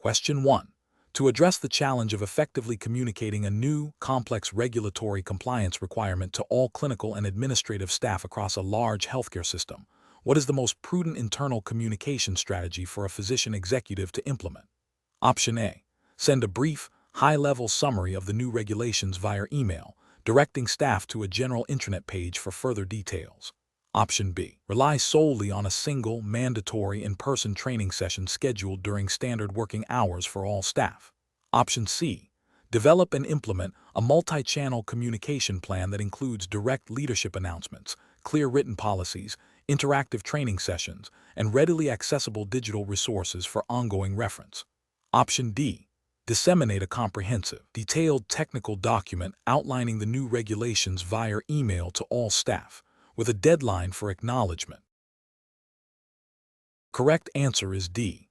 Question 1. To address the challenge of effectively communicating a new, complex regulatory compliance requirement to all clinical and administrative staff across a large healthcare system, what is the most prudent internal communication strategy for a physician executive to implement? Option A. Send a brief, high-level summary of the new regulations via email, directing staff to a general intranet page for further details. Option B. Rely solely on a single, mandatory in-person training session scheduled during standard working hours for all staff. Option C. Develop and implement a multi-channel communication plan that includes direct leadership announcements, clear written policies, interactive training sessions, and readily accessible digital resources for ongoing reference. Option D. Disseminate a comprehensive, detailed technical document outlining the new regulations via email to all staff, with a deadline for acknowledgement. Correct answer is D.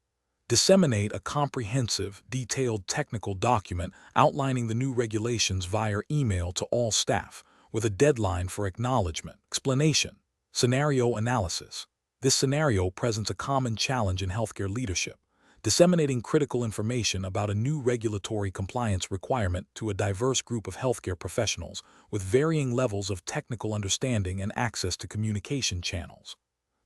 Disseminate a comprehensive, detailed technical document outlining the new regulations via email to all staff, with a deadline for acknowledgement. Explanation. Scenario analysis. This scenario presents a common challenge in healthcare leadership: disseminating critical information about a new regulatory compliance requirement to a diverse group of healthcare professionals with varying levels of technical understanding and access to communication channels.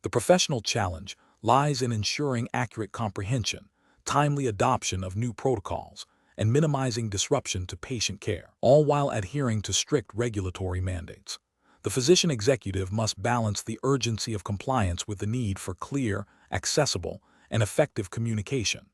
The professional challenge lies in ensuring accurate comprehension, timely adoption of new protocols, and minimizing disruption to patient care, all while adhering to strict regulatory mandates. The physician executive must balance the urgency of compliance with the need for clear, accessible, and effective communication.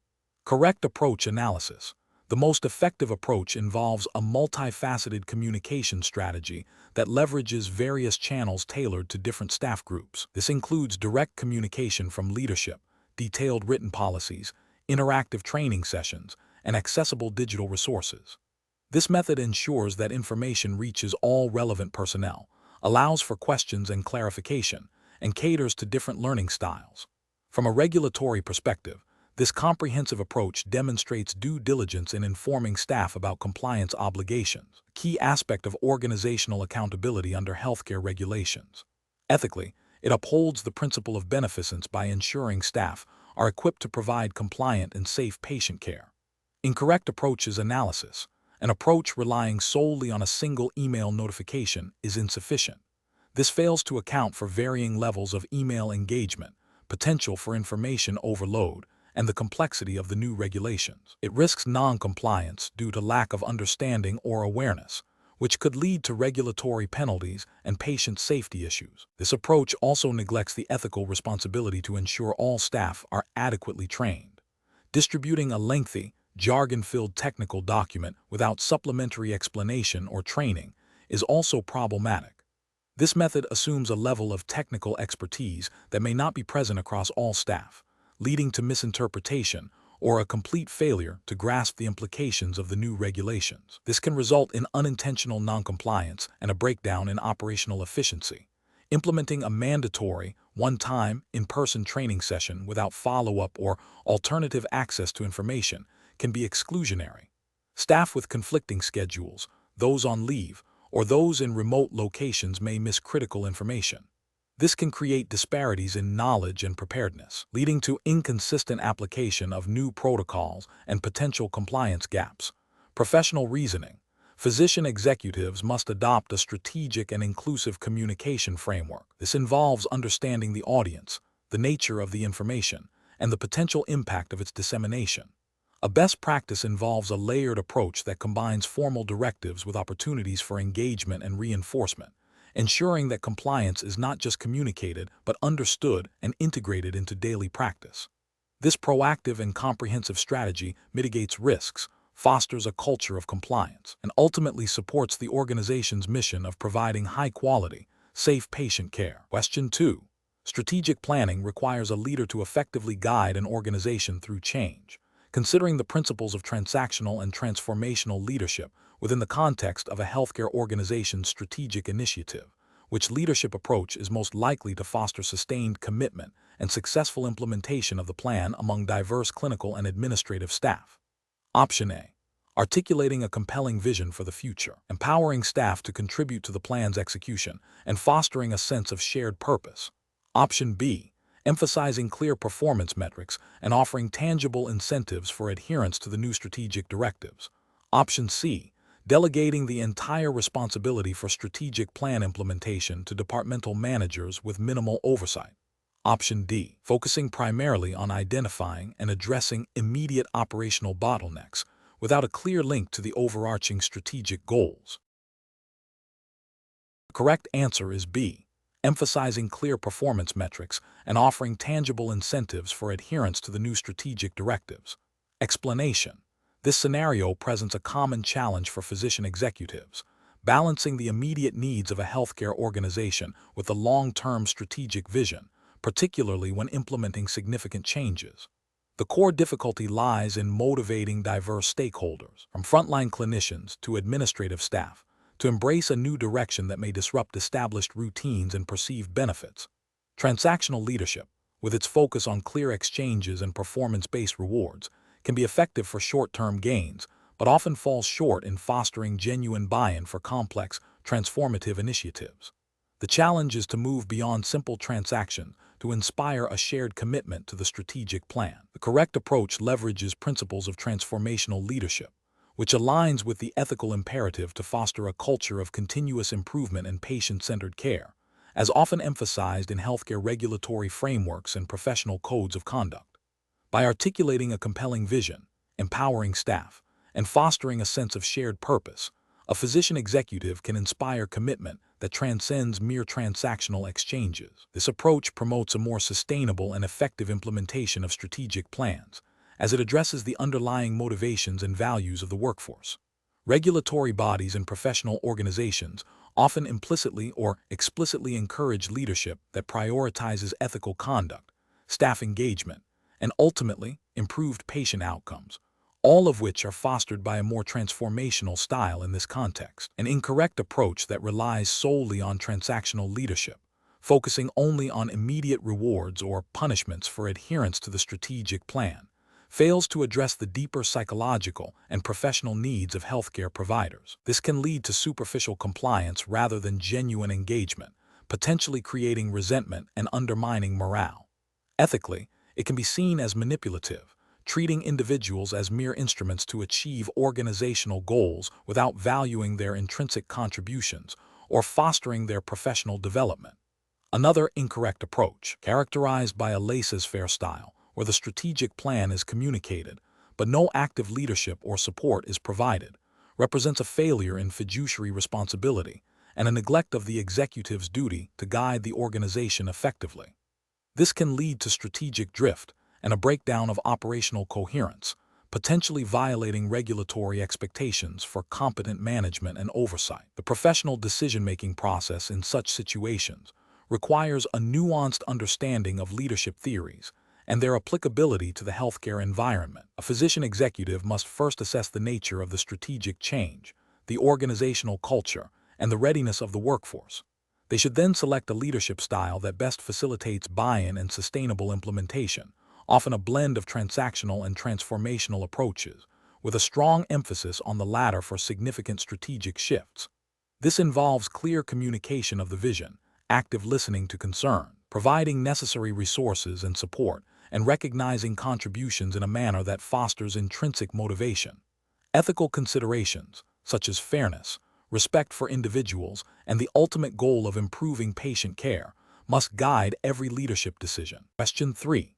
Correct approach analysis. The most effective approach involves a multifaceted communication strategy that leverages various channels tailored to different staff groups. This includes direct communication from leadership, detailed written policies, interactive training sessions, and accessible digital resources. This method ensures that information reaches all relevant personnel, allows for questions and clarification, and caters to different learning styles. From a regulatory perspective, this comprehensive approach demonstrates due diligence in informing staff about compliance obligations, a key aspect of organizational accountability under healthcare regulations. Ethically, it upholds the principle of beneficence by ensuring staff are equipped to provide compliant and safe patient care. Incorrect approaches analysis. An approach relying solely on a single email notification is insufficient. This fails to account for varying levels of email engagement, potential for information overload, and the complexity of the new regulations. It risks non-compliance due to lack of understanding or awareness, which could lead to regulatory penalties and patient safety issues. This approach also neglects the ethical responsibility to ensure all staff are adequately trained. Distributing a lengthy, jargon-filled technical document without supplementary explanation or training is also problematic. This method assumes a level of technical expertise that may not be present across all staff, leading to misinterpretation or a complete failure to grasp the implications of the new regulations. This can result in unintentional noncompliance and a breakdown in operational efficiency. Implementing a mandatory, one-time, in-person training session without follow-up or alternative access to information can be exclusionary. Staff with conflicting schedules, those on leave, or those in remote locations may miss critical information. This can create disparities in knowledge and preparedness, leading to inconsistent application of new protocols and potential compliance gaps. Professional reasoning. Physician executives must adopt a strategic and inclusive communication framework. This involves understanding the audience, the nature of the information, and the potential impact of its dissemination. A best practice involves a layered approach that combines formal directives with opportunities for engagement and reinforcement, ensuring that compliance is not just communicated but understood and integrated into daily practice. This proactive and comprehensive strategy mitigates risks, fosters a culture of compliance, and ultimately supports the organization's mission of providing high-quality, safe patient care. Question 2. Strategic planning requires a leader to effectively guide an organization through change. Considering the principles of transactional and transformational leadership within the context of a healthcare organization's strategic initiative, which leadership approach is most likely to foster sustained commitment and successful implementation of the plan among diverse clinical and administrative staff? Option A. Articulating a compelling vision for the future, empowering staff to contribute to the plan's execution, and fostering a sense of shared purpose. Option B. emphasizing clear performance metrics and offering tangible incentives for adherence to the new strategic directives. Option C, delegating the entire responsibility for strategic plan implementation to departmental managers with minimal oversight. Option D, focusing primarily on identifying and addressing immediate operational bottlenecks without a clear link to the overarching strategic goals. The correct answer is B, emphasizing clear performance metrics and offering tangible incentives for adherence to the new strategic directives. Explanation: this scenario presents a common challenge for physician executives, balancing the immediate needs of a healthcare organization with the long-term strategic vision, particularly when implementing significant changes. The core difficulty lies in motivating diverse stakeholders, from frontline clinicians to administrative staff, to embrace a new direction that may disrupt established routines and perceived benefits. Transactional leadership, with its focus on clear exchanges and performance-based rewards, can be effective for short-term gains, but often falls short in fostering genuine buy-in for complex, transformative initiatives. The challenge is to move beyond simple transactions to inspire a shared commitment to the strategic plan. The correct approach leverages principles of transformational leadership, which aligns with the ethical imperative to foster a culture of continuous improvement and patient-centered care, as often emphasized in healthcare regulatory frameworks and professional codes of conduct. By articulating a compelling vision, empowering staff, and fostering a sense of shared purpose, a physician executive can inspire commitment that transcends mere transactional exchanges. This approach promotes a more sustainable and effective implementation of strategic plans, as it addresses the underlying motivations and values of the workforce. Regulatory bodies and professional organizations often implicitly or explicitly encourage leadership that prioritizes ethical conduct, staff engagement, and ultimately improved patient outcomes, all of which are fostered by a more transformational style in this context. An incorrect approach that relies solely on transactional leadership, focusing only on immediate rewards or punishments for adherence to the strategic plan, fails to address the deeper psychological and professional needs of healthcare providers. This can lead to superficial compliance rather than genuine engagement, potentially creating resentment and undermining morale. Ethically, it can be seen as manipulative, treating individuals as mere instruments to achieve organizational goals without valuing their intrinsic contributions or fostering their professional development. Another incorrect approach, characterized by a laissez-faire style, where the strategic plan is communicated, but no active leadership or support is provided, represents a failure in fiduciary responsibility and a neglect of the executive's duty to guide the organization effectively. This can lead to strategic drift and a breakdown of operational coherence, potentially violating regulatory expectations for competent management and oversight. The professional decision-making process in such situations requires a nuanced understanding of leadership theories and their applicability to the healthcare environment. A physician executive must first assess the nature of the strategic change, the organizational culture, and the readiness of the workforce. They should then select a leadership style that best facilitates buy-in and sustainable implementation, often a blend of transactional and transformational approaches, with a strong emphasis on the latter for significant strategic shifts. This involves clear communication of the vision, active listening to concern, providing necessary resources and support, and recognizing contributions in a manner that fosters intrinsic motivation. Ethical considerations, such as fairness, respect for individuals, and the ultimate goal of improving patient care, must guide every leadership decision. Question 3.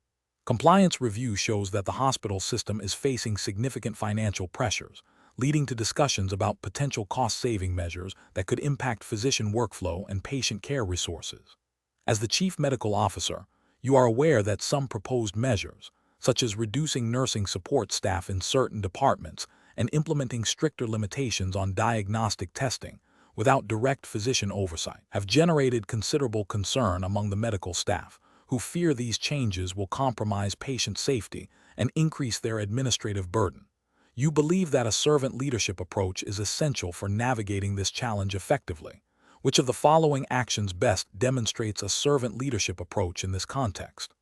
Compliance review shows that the hospital system is facing significant financial pressures, leading to discussions about potential cost-saving measures that could impact physician workflow and patient care resources. As the Chief Medical Officer, you are aware that some proposed measures, such as reducing nursing support staff in certain departments and implementing stricter limitations on diagnostic testing without direct physician oversight, have generated considerable concern among the medical staff, who fear these changes will compromise patient safety and increase their administrative burden. You believe that a servant leadership approach is essential for navigating this challenge effectively. Which of the following actions best demonstrates a servant leadership approach in this context?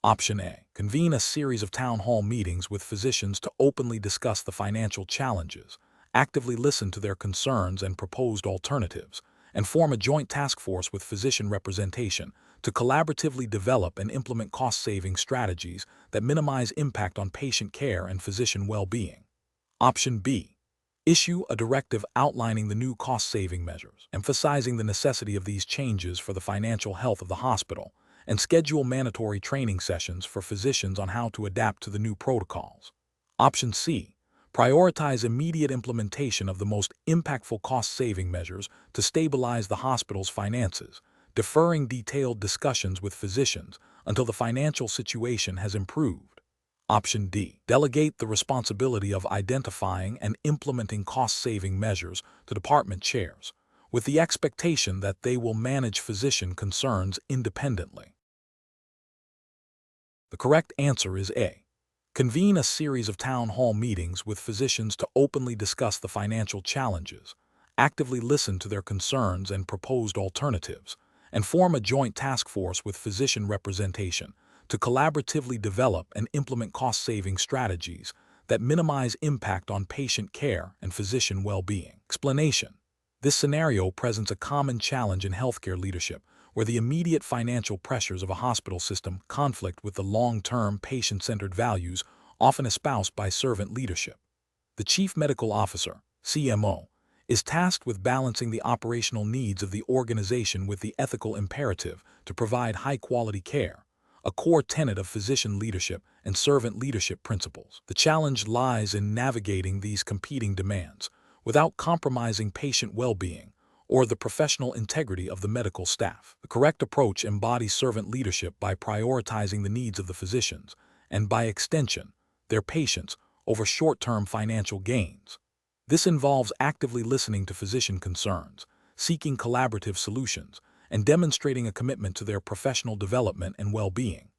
Option A. Convene a series of town hall meetings with physicians to openly discuss the financial challenges, actively listen to their concerns and proposed alternatives, and form a joint task force with physician representation to collaboratively develop and implement cost-saving strategies that minimize impact on patient care and physician well-being. Option B. Issue a directive outlining the new cost-saving measures, emphasizing the necessity of these changes for the financial health of the hospital, and schedule mandatory training sessions for physicians on how to adapt to the new protocols. Option C. Prioritize immediate implementation of the most impactful cost-saving measures to stabilize the hospital's finances, deferring detailed discussions with physicians until the financial situation has improved. Option D. Delegate the responsibility of identifying and implementing cost-saving measures to department chairs, with the expectation that they will manage physician concerns independently. The correct answer is A. Convene a series of town hall meetings with physicians to openly discuss the financial challenges, actively listen to their concerns and proposed alternatives, and form a joint task force with physician representation to collaboratively develop and implement cost-saving strategies that minimize impact on patient care and physician well-being. Explanation: this scenario presents a common challenge in healthcare leadership, where the immediate financial pressures of a hospital system conflict with the long-term patient-centered values often espoused by servant leadership. The Chief Medical Officer, CMO, is tasked with balancing the operational needs of the organization with the ethical imperative to provide high-quality care, a core tenet of physician leadership and servant leadership principles. The challenge lies in navigating these competing demands without compromising patient well-being or the professional integrity of the medical staff. The correct approach embodies servant leadership by prioritizing the needs of the physicians and, by extension, their patients over short-term financial gains. This involves actively listening to physician concerns, seeking collaborative solutions, and demonstrating a commitment to their professional development and well-being.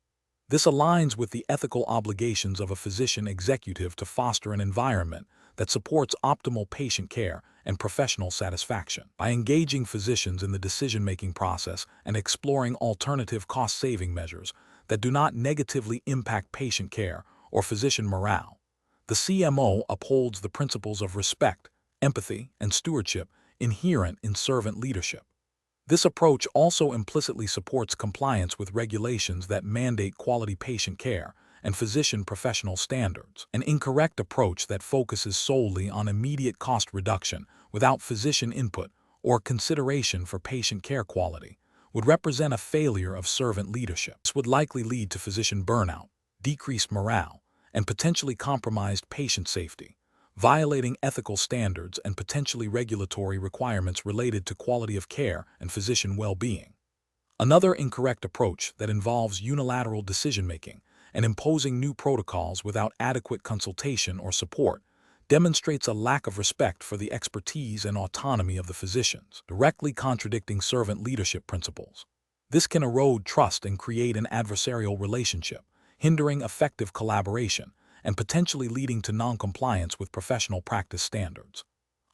This aligns with the ethical obligations of a physician executive to foster an environment that supports optimal patient care and professional satisfaction. By engaging physicians in the decision-making process and exploring alternative cost-saving measures that do not negatively impact patient care or physician morale, the CMO upholds the principles of respect, empathy, and stewardship inherent in servant leadership. This approach also implicitly supports compliance with regulations that mandate quality patient care and physician professional standards. An incorrect approach that focuses solely on immediate cost reduction without physician input or consideration for patient care quality would represent a failure of servant leadership. This would likely lead to physician burnout, decreased morale, and potentially compromised patient safety, violating ethical standards and potentially regulatory requirements related to quality of care and physician well-being. Another incorrect approach that involves unilateral decision-making and imposing new protocols without adequate consultation or support demonstrates a lack of respect for the expertise and autonomy of the physicians, directly contradicting servant leadership principles. This can erode trust and create an adversarial relationship, hindering effective collaboration and potentially leading to non-compliance with professional practice standards.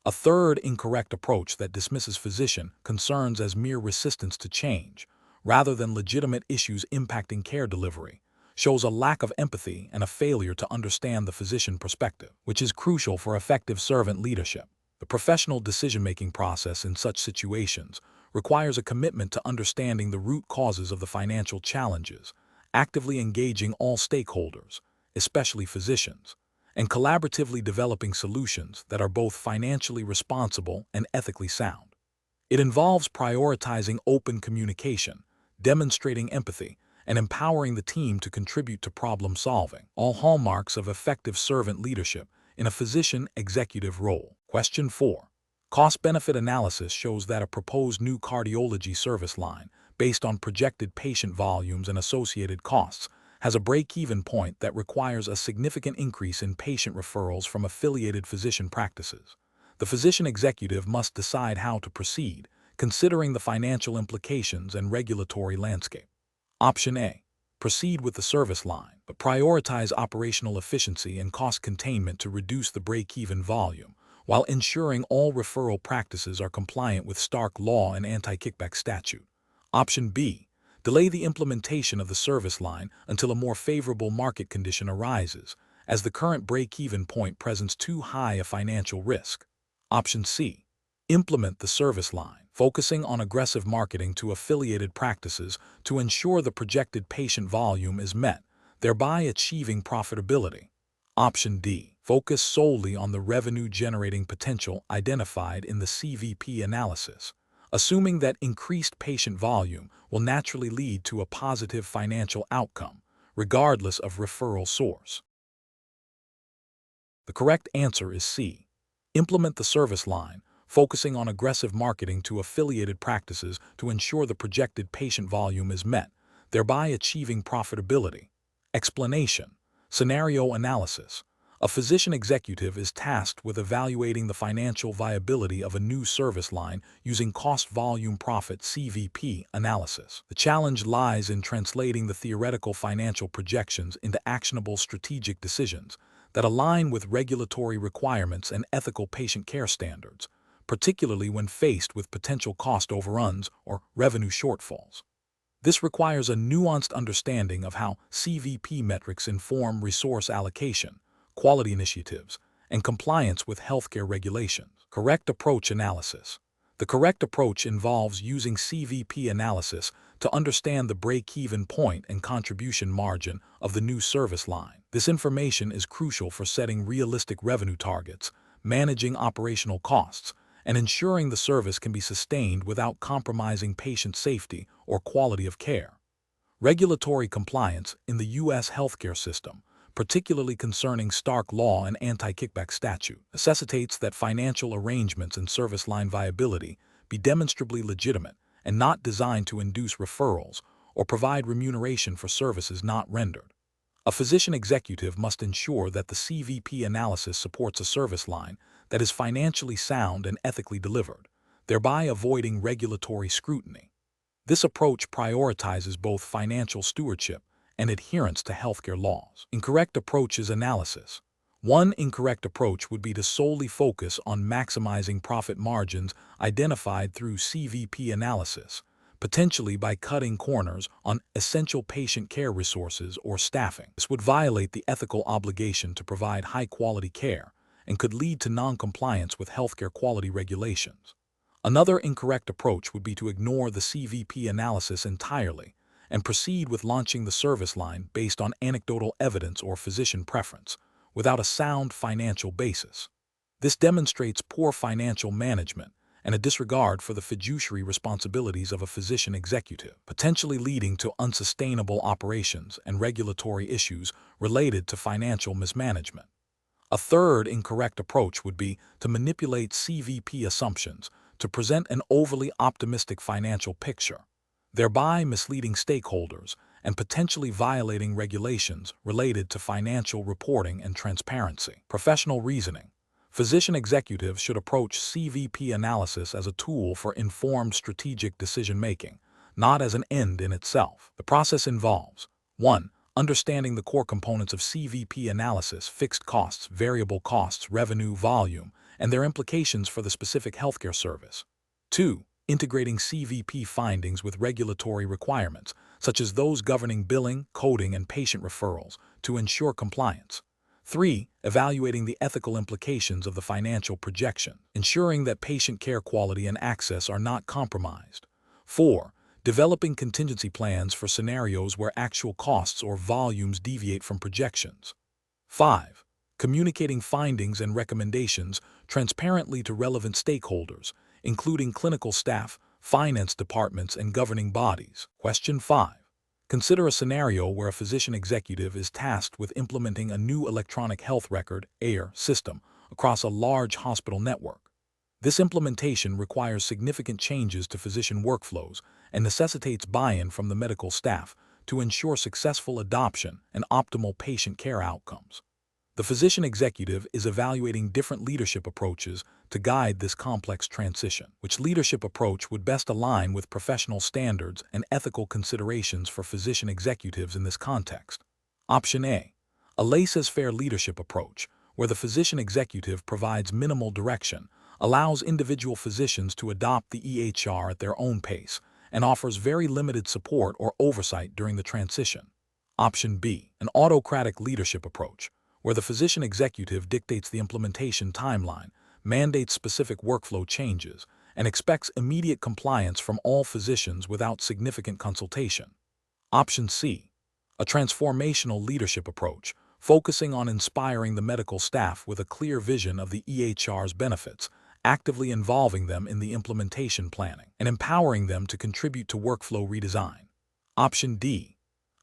A third incorrect approach that dismisses physician concerns as mere resistance to change, rather than legitimate issues impacting care delivery, shows a lack of empathy and a failure to understand the physician perspective, which is crucial for effective servant leadership. The professional decision-making process in such situations requires a commitment to understanding the root causes of the financial challenges, actively engaging all stakeholders, especially physicians, and collaboratively developing solutions that are both financially responsible and ethically sound. It involves prioritizing open communication, demonstrating empathy, and empowering the team to contribute to problem solving, all hallmarks of effective servant leadership in a physician executive role. Question 4. Cost-benefit analysis shows that a proposed new cardiology service line, based on projected patient volumes and associated costs, has a break-even point that requires a significant increase in patient referrals from affiliated physician practices. The physician executive must decide how to proceed, considering the financial implications and regulatory landscape. Option A. Proceed with the service line, but prioritize operational efficiency and cost containment to reduce the break-even volume, while ensuring all referral practices are compliant with Stark law and anti-kickback statute. Option B. Delay the implementation of the service line until a more favorable market condition arises, as the current break-even point presents too high a financial risk. Option C. Implement the service line, focusing on aggressive marketing to affiliated practices to ensure the projected patient volume is met, thereby achieving profitability. Option D. Focus solely on the revenue-generating potential identified in the CVP analysis, assuming that increased patient volume will naturally lead to a positive financial outcome, regardless of referral source. The correct answer is C. Implement the service line, focusing on aggressive marketing to affiliated practices to ensure the projected patient volume is met, thereby achieving profitability. Explanation. Scenario analysis. A physician executive is tasked with evaluating the financial viability of a new service line using cost-volume-profit (CVP) analysis. The challenge lies in translating the theoretical financial projections into actionable strategic decisions that align with regulatory requirements and ethical patient care standards, particularly when faced with potential cost overruns or revenue shortfalls. This requires a nuanced understanding of how CVP metrics inform resource allocation, quality initiatives, and compliance with healthcare regulations. Correct approach analysis. The correct approach involves using CVP analysis to understand the break-even point and contribution margin of the new service line. This information is crucial for setting realistic revenue targets, managing operational costs, and ensuring the service can be sustained without compromising patient safety or quality of care. Regulatory compliance in the U.S. healthcare system, particularly concerning Stark law and anti-kickback statute, necessitates that financial arrangements and service line viability be demonstrably legitimate and not designed to induce referrals or provide remuneration for services not rendered. A physician executive must ensure that the CVP analysis supports a service line that is financially sound and ethically delivered, thereby avoiding regulatory scrutiny. This approach prioritizes both financial stewardship and adherence to healthcare laws. Incorrect approach is analysis. One incorrect approach would be to solely focus on maximizing profit margins identified through CVP analysis, potentially by cutting corners on essential patient care resources or staffing. This would violate the ethical obligation to provide high-quality care and could lead to non-compliance with healthcare quality regulations. Another incorrect approach would be to ignore the CVP analysis entirely and proceed with launching the service line based on anecdotal evidence or physician preference, without a sound financial basis. This demonstrates poor financial management and a disregard for the fiduciary responsibilities of a physician executive, potentially leading to unsustainable operations and regulatory issues related to financial mismanagement. A third incorrect approach would be to manipulate CVP assumptions to present an overly optimistic financial picture, thereby misleading stakeholders and potentially violating regulations related to financial reporting and transparency. Professional reasoning. Physician executives should approach CVP analysis as a tool for informed strategic decision-making, not as an end in itself. The process involves 1. Understanding the core components of CVP analysis: fixed costs, variable costs, revenue, volume, and their implications for the specific healthcare service. 2. Integrating CVP findings with regulatory requirements, such as those governing billing, coding, and patient referrals, to ensure compliance. 3. Evaluating the ethical implications of the financial projection, ensuring that patient care quality and access are not compromised. 4. Developing contingency plans for scenarios where actual costs or volumes deviate from projections. 5. Communicating findings and recommendations transparently to relevant stakeholders, including clinical staff, finance departments, and governing bodies. Question 5. Consider a scenario where a physician executive is tasked with implementing a new electronic health record (EHR) system across a large hospital network. This implementation requires significant changes to physician workflows and necessitates buy-in from the medical staff to ensure successful adoption and optimal patient care outcomes. The physician executive is evaluating different leadership approaches to guide this complex transition. Which leadership approach would best align with professional standards and ethical considerations for physician executives in this context? Option A. A laissez-faire leadership approach, where the physician executive provides minimal direction, allows individual physicians to adopt the EHR at their own pace, and offers very limited support or oversight during the transition. Option B. An autocratic leadership approach, where the physician executive dictates the implementation timeline, mandates specific workflow changes, and expects immediate compliance from all physicians without significant consultation. Option C, a transformational leadership approach, focusing on inspiring the medical staff with a clear vision of the EHR's benefits, actively involving them in the implementation planning, and empowering them to contribute to workflow redesign. Option D,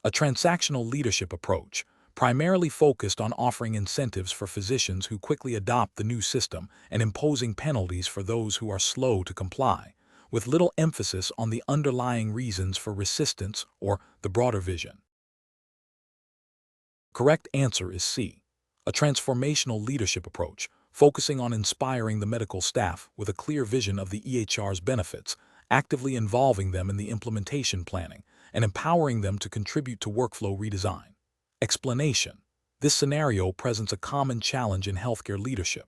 a transactional leadership approach, primarily focused on offering incentives for physicians who quickly adopt the new system and imposing penalties for those who are slow to comply, with little emphasis on the underlying reasons for resistance or the broader vision. Correct answer is C, a transformational leadership approach, focusing on inspiring the medical staff with a clear vision of the EHR's benefits, actively involving them in the implementation planning, and empowering them to contribute to workflow redesign. Explanation: this scenario presents a common challenge in healthcare leadership,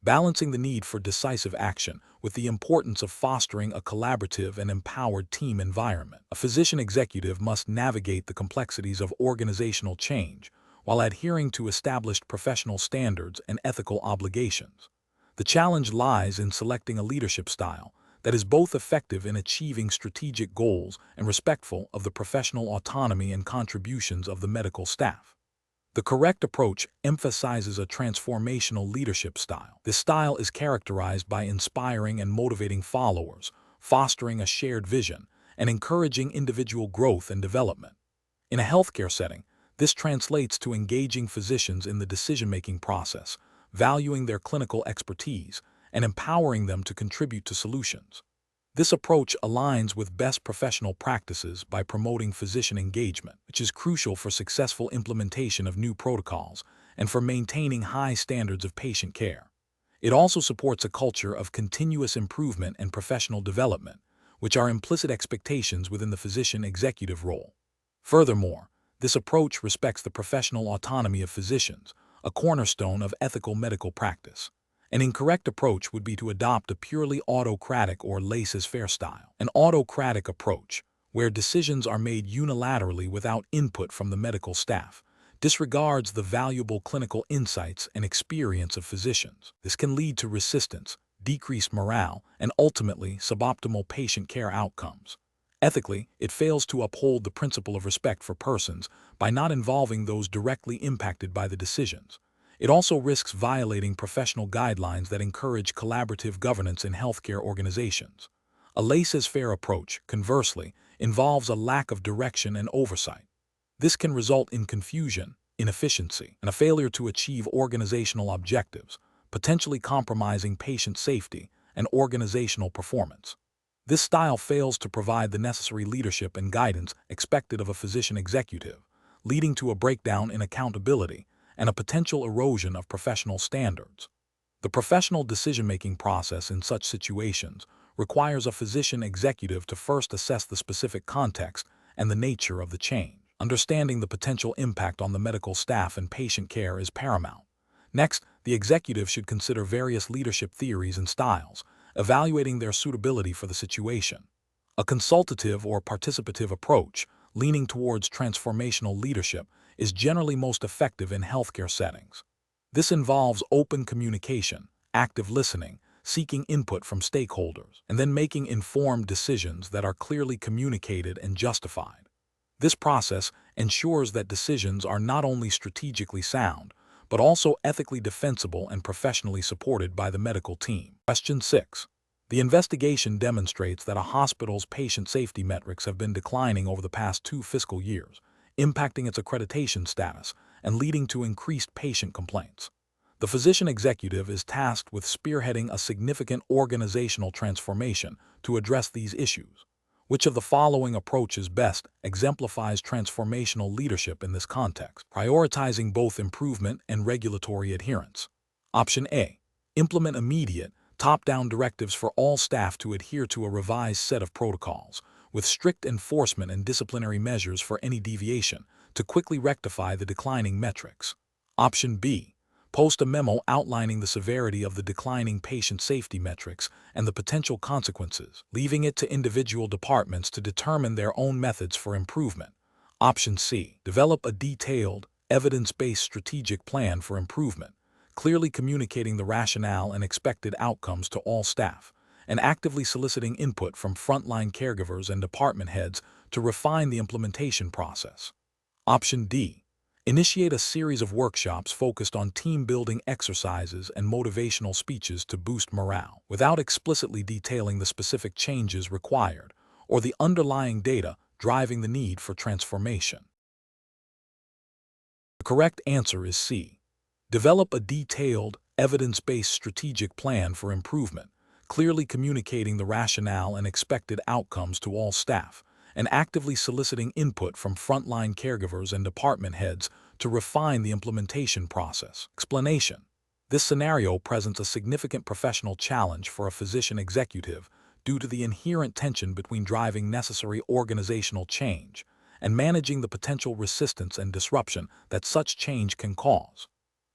balancing the need for decisive action with the importance of fostering a collaborative and empowered team environment. A physician executive must navigate the complexities of organizational change while adhering to established professional standards and ethical obligations. The challenge lies in selecting a leadership style that is both effective in achieving strategic goals and respectful of the professional autonomy and contributions of the medical staff. The correct approach emphasizes a transformational leadership style. This style is characterized by inspiring and motivating followers, fostering a shared vision, and encouraging individual growth and development. In a healthcare setting, this translates to engaging physicians in the decision-making process, valuing their clinical expertise, and empowering them to contribute to solutions. This approach aligns with best professional practices by promoting physician engagement, which is crucial for successful implementation of new protocols and for maintaining high standards of patient care. It also supports a culture of continuous improvement and professional development, which are implicit expectations within the physician executive role. Furthermore, this approach respects the professional autonomy of physicians, a cornerstone of ethical medical practice. An incorrect approach would be to adopt a purely autocratic or laissez-faire style. An autocratic approach, where decisions are made unilaterally without input from the medical staff, disregards the valuable clinical insights and experience of physicians. This can lead to resistance, decreased morale, and ultimately suboptimal patient care outcomes. Ethically, it fails to uphold the principle of respect for persons by not involving those directly impacted by the decisions. It also risks violating professional guidelines that encourage collaborative governance in healthcare organizations. A laissez-faire approach, conversely, involves a lack of direction and oversight. This can result in confusion, inefficiency, and a failure to achieve organizational objectives, potentially compromising patient safety and organizational performance. This style fails to provide the necessary leadership and guidance expected of a physician executive, leading to a breakdown in accountability and a potential erosion of professional standards. The professional decision-making process in such situations requires a physician executive to first assess the specific context and the nature of the change. Understanding the potential impact on the medical staff and patient care is paramount. Next, the executive should consider various leadership theories and styles, evaluating their suitability for the situation. A consultative or participative approach, leaning towards transformational leadership, is generally most effective in healthcare settings. This involves open communication, active listening, seeking input from stakeholders, and then making informed decisions that are clearly communicated and justified. This process ensures that decisions are not only strategically sound, but also ethically defensible and professionally supported by the medical team. Question 6. The investigation demonstrates that a hospital's patient safety metrics have been declining over the past 2 fiscal years, impacting its accreditation status and leading to increased patient complaints. The physician executive is tasked with spearheading a significant organizational transformation to address these issues. Which of the following approaches best exemplifies transformational leadership in this context, prioritizing both improvement and regulatory adherence? Option A. Implement immediate, top-down directives for all staff to adhere to a revised set of protocols, with strict enforcement and disciplinary measures for any deviation, to quickly rectify the declining metrics. Option B. Post a memo outlining the severity of the declining patient safety metrics and the potential consequences, leaving it to individual departments to determine their own methods for improvement. Option C. Develop a detailed, evidence-based strategic plan for improvement, clearly communicating the rationale and expected outcomes to all staff, and actively soliciting input from frontline caregivers and department heads to refine the implementation process. Option D. Initiate a series of workshops focused on team-building exercises and motivational speeches to boost morale, without explicitly detailing the specific changes required or the underlying data driving the need for transformation. The correct answer is C. Develop a detailed, evidence-based strategic plan for improvement, clearly communicating the rationale and expected outcomes to all staff, and actively soliciting input from frontline caregivers and department heads to refine the implementation process. Explanation: this scenario presents a significant professional challenge for a physician executive due to the inherent tension between driving necessary organizational change and managing the potential resistance and disruption that such change can cause.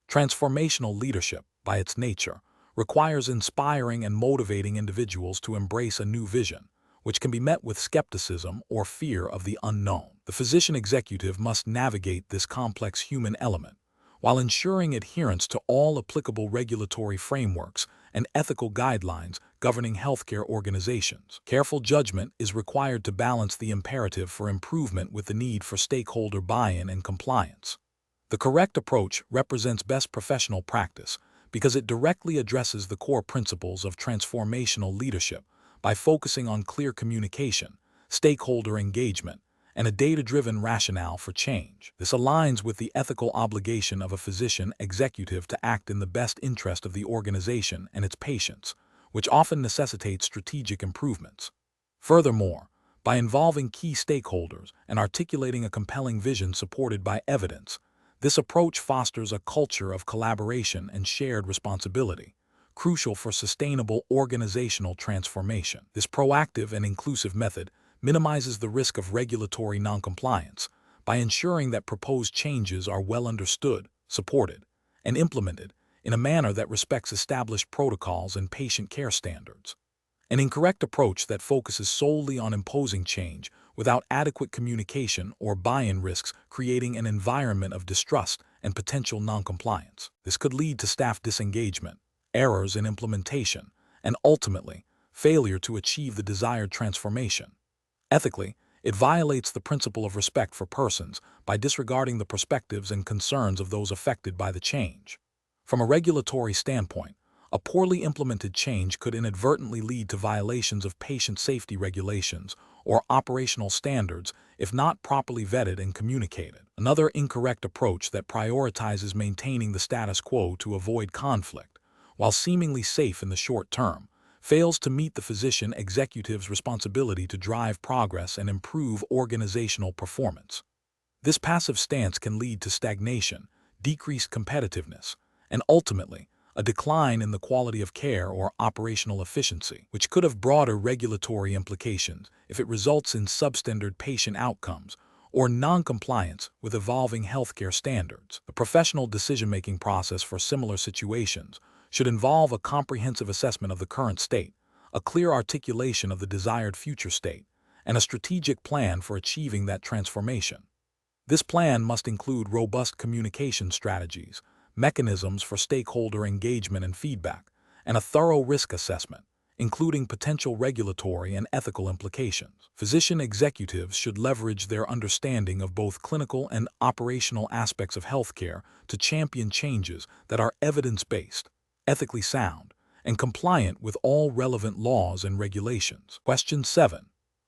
Transformational leadership, by its nature, requires inspiring and motivating individuals to embrace a new vision, which can be met with skepticism or fear of the unknown. The physician executive must navigate this complex human element while ensuring adherence to all applicable regulatory frameworks and ethical guidelines governing healthcare organizations. Careful judgment is required to balance the imperative for improvement with the need for stakeholder buy-in and compliance. The correct approach represents best professional practice because it directly addresses the core principles of transformational leadership by focusing on clear communication, stakeholder engagement, and a data-driven rationale for change. This aligns with the ethical obligation of a physician executive to act in the best interest of the organization and its patients, which often necessitates strategic improvements. Furthermore, by involving key stakeholders and articulating a compelling vision supported by evidence, this approach fosters a culture of collaboration and shared responsibility, crucial for sustainable organizational transformation. This proactive and inclusive method minimizes the risk of regulatory noncompliance by ensuring that proposed changes are well understood, supported, and implemented in a manner that respects established protocols and patient care standards. An incorrect approach that focuses solely on imposing change without adequate communication or buy-in risks creating an environment of distrust and potential noncompliance. This could lead to staff disengagement, errors in implementation, and ultimately, failure to achieve the desired transformation. Ethically, it violates the principle of respect for persons by disregarding the perspectives and concerns of those affected by the change. From a regulatory standpoint, a poorly implemented change could inadvertently lead to violations of patient safety regulations or operational standards if not properly vetted and communicated. Another incorrect approach that prioritizes maintaining the status quo to avoid conflict, while seemingly safe in the short term, fails to meet the physician executive's responsibility to drive progress and improve organizational performance. This passive stance can lead to stagnation, decreased competitiveness, and ultimately, a decline in the quality of care or operational efficiency, which could have broader regulatory implications if it results in substandard patient outcomes or non-compliance with evolving healthcare standards. The professional decision-making process for similar situations should involve a comprehensive assessment of the current state, a clear articulation of the desired future state, and a strategic plan for achieving that transformation. This plan must include robust communication strategies, mechanisms for stakeholder engagement and feedback, and a thorough risk assessment, including potential regulatory and ethical implications. Physician executives should leverage their understanding of both clinical and operational aspects of healthcare to champion changes that are evidence-based, ethically sound, and compliant with all relevant laws and regulations. Question 7.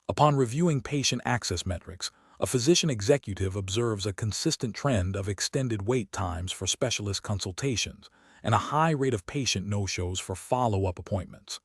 Upon reviewing patient access metrics, a physician executive observes a consistent trend of extended wait times for specialist consultations and a high rate of patient no-shows for follow-up appointments.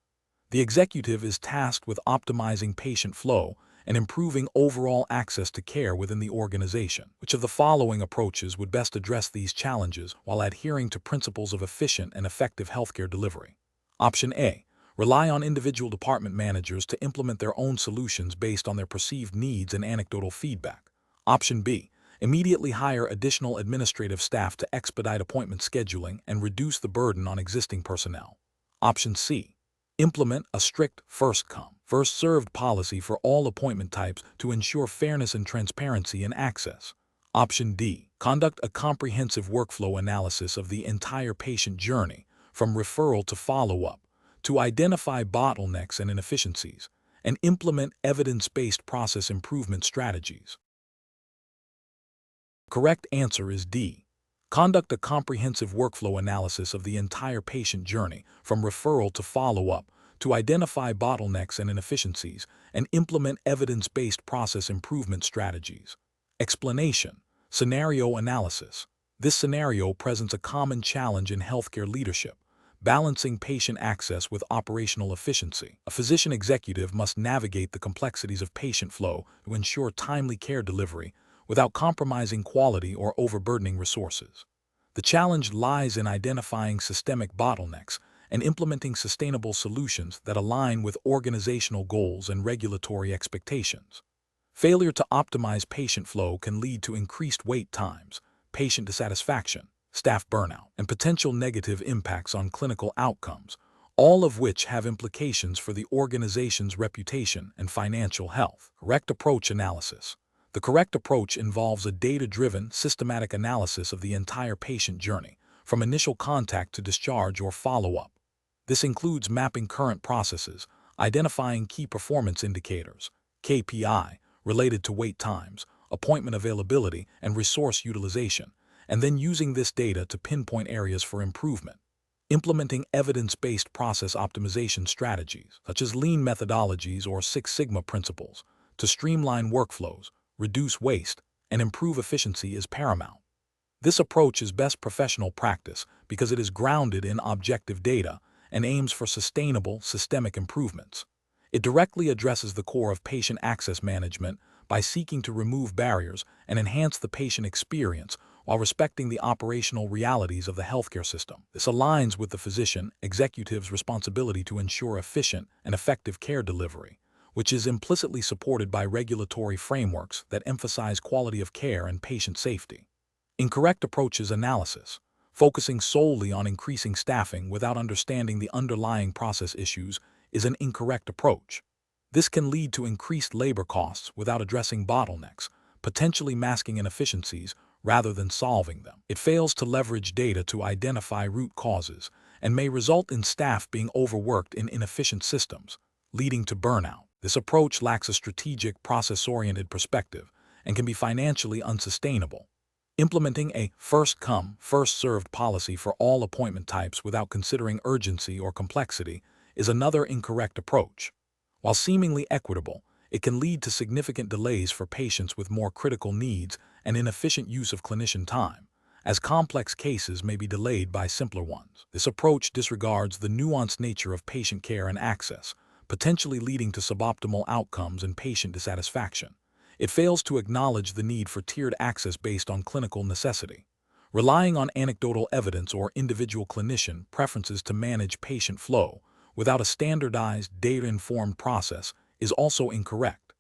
The executive is tasked with optimizing patient flow and improving overall access to care within the organization. Which of the following approaches would best address these challenges while adhering to principles of efficient and effective healthcare delivery? Option A. Rely on individual department managers to implement their own solutions based on their perceived needs and anecdotal feedback. Option B. Immediately hire additional administrative staff to expedite appointment scheduling and reduce the burden on existing personnel. Option C. Implement a strict first-come, first-served policy for all appointment types to ensure fairness and transparency in access. Option D. Conduct a comprehensive workflow analysis of the entire patient journey, from referral to follow-up, to identify bottlenecks and inefficiencies, and implement evidence-based process improvement strategies. Correct answer is D. Conduct a comprehensive workflow analysis of the entire patient journey, from referral to follow-up, to identify bottlenecks and inefficiencies, and implement evidence-based process improvement strategies. Explanation. Scenario analysis. This scenario presents a common challenge in healthcare leadership: balancing patient access with operational efficiency. A physician executive must navigate the complexities of patient flow to ensure timely care delivery without compromising quality or overburdening resources. The challenge lies in identifying systemic bottlenecks and implementing sustainable solutions that align with organizational goals and regulatory expectations. Failure to optimize patient flow can lead to increased wait times, patient dissatisfaction, staff burnout, and potential negative impacts on clinical outcomes, all of which have implications for the organization's reputation and financial health. Correct approach analysis. The correct approach involves a data-driven, systematic analysis of the entire patient journey, from initial contact to discharge or follow-up. This includes mapping current processes, identifying key performance indicators, KPI, related to wait times, appointment availability, and resource utilization, and then using this data to pinpoint areas for improvement. Implementing evidence-based process optimization strategies, such as lean methodologies or Six Sigma principles, to streamline workflows, reduce waste, and improve efficiency is paramount. This approach is best professional practice because it is grounded in objective data and aims for sustainable, systemic improvements. It directly addresses the core of patient access management by seeking to remove barriers and enhance the patient experience while respecting the operational realities of the healthcare system. This aligns with the physician executive's responsibility to ensure efficient and effective care delivery, which is implicitly supported by regulatory frameworks that emphasize quality of care and patient safety. Incorrect approaches analysis. Focusing solely on increasing staffing without understanding the underlying process issues is an incorrect approach. This can lead to increased labor costs without addressing bottlenecks, potentially masking inefficiencies rather than solving them. It fails to leverage data to identify root causes and may result in staff being overworked in inefficient systems, leading to burnout. This approach lacks a strategic, process-oriented perspective and can be financially unsustainable. Implementing a first-come, first-served policy for all appointment types without considering urgency or complexity is another incorrect approach. While seemingly equitable, it can lead to significant delays for patients with more critical needs and inefficient use of clinician time, as complex cases may be delayed by simpler ones. This approach disregards the nuanced nature of patient care and access, potentially leading to suboptimal outcomes and patient dissatisfaction. It fails to acknowledge the need for tiered access based on clinical necessity. Relying on anecdotal evidence or individual clinician preferences to manage patient flow without a standardized, data-informed process is also incorrect.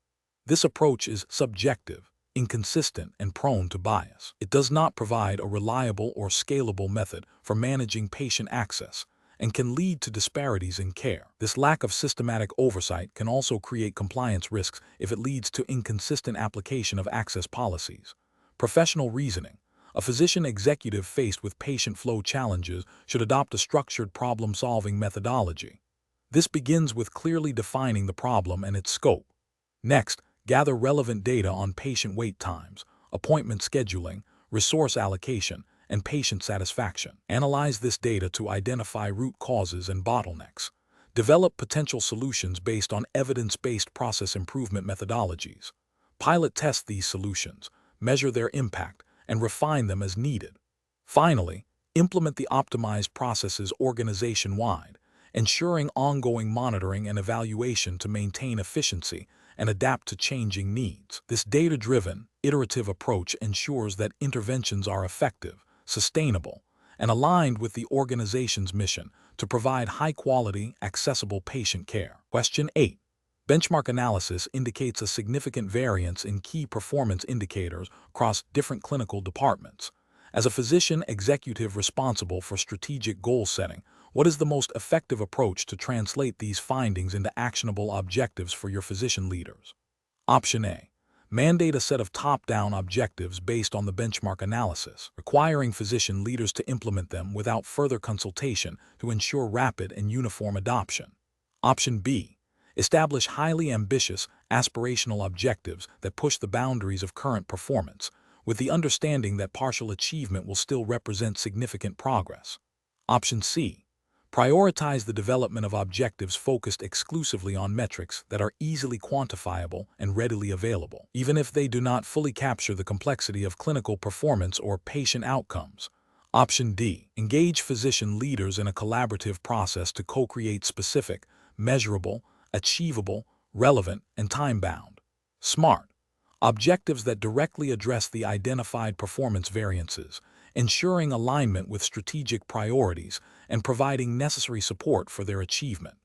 This approach is subjective, inconsistent, and prone to bias. It does not provide a reliable or scalable method for managing patient access and can lead to disparities in care. This lack of systematic oversight can also create compliance risks if it leads to inconsistent application of access policies. Professional reasoning. A physician executive faced with patient flow challenges should adopt a structured problem-solving methodology. This begins with clearly defining the problem and its scope. Next, gather relevant data on patient wait times, appointment scheduling, resource allocation, and patient satisfaction. Analyze this data to identify root causes and bottlenecks. Develop potential solutions based on evidence-based process improvement methodologies. Pilot test these solutions, measure their impact, and refine them as needed. Finally, implement the optimized processes organization-wide, ensuring ongoing monitoring and evaluation to maintain efficiency and adapt to changing needs. This data-driven, iterative approach ensures that interventions are effective, sustainable, and aligned with the organization's mission to provide high-quality, accessible patient care. Question 8. Benchmark analysis indicates a significant variance in key performance indicators across different clinical departments. As a physician executive responsible for strategic goal setting, what is the most effective approach to translate these findings into actionable objectives for your physician leaders? Option A. mandate a set of top-down objectives based on the benchmark analysis, requiring physician leaders to implement them without further consultation to ensure rapid and uniform adoption. Option B. Establish highly ambitious, aspirational objectives that push the boundaries of current performance, with the understanding that partial achievement will still represent significant progress. Option C. Prioritize the development of objectives focused exclusively on metrics that are easily quantifiable and readily available, even if they do not fully capture the complexity of clinical performance or patient outcomes. Option D. Engage physician leaders in a collaborative process to co-create specific, measurable, achievable, relevant, and time-bound, SMART, objectives that directly address the identified performance variances, ensuring alignment with strategic priorities and providing necessary support for their achievement.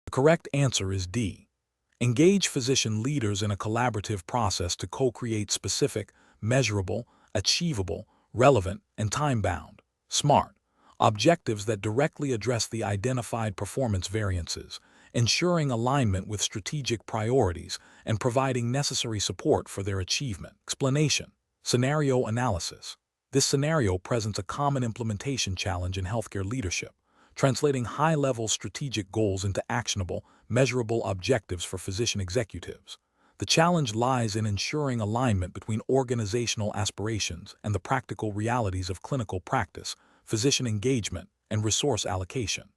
The correct answer is D. Engage physician leaders in a collaborative process to co-create specific, measurable, achievable, relevant, and time-bound, SMART, objectives that directly address the identified performance variances, ensuring alignment with strategic priorities and providing necessary support for their achievement. Explanation. Scenario analysis. This scenario presents a common implementation challenge in healthcare leadership, translating high-level strategic goals into actionable, measurable objectives for physician executives. The challenge lies in ensuring alignment between organizational aspirations and the practical realities of clinical practice, physician engagement, and resource allocation.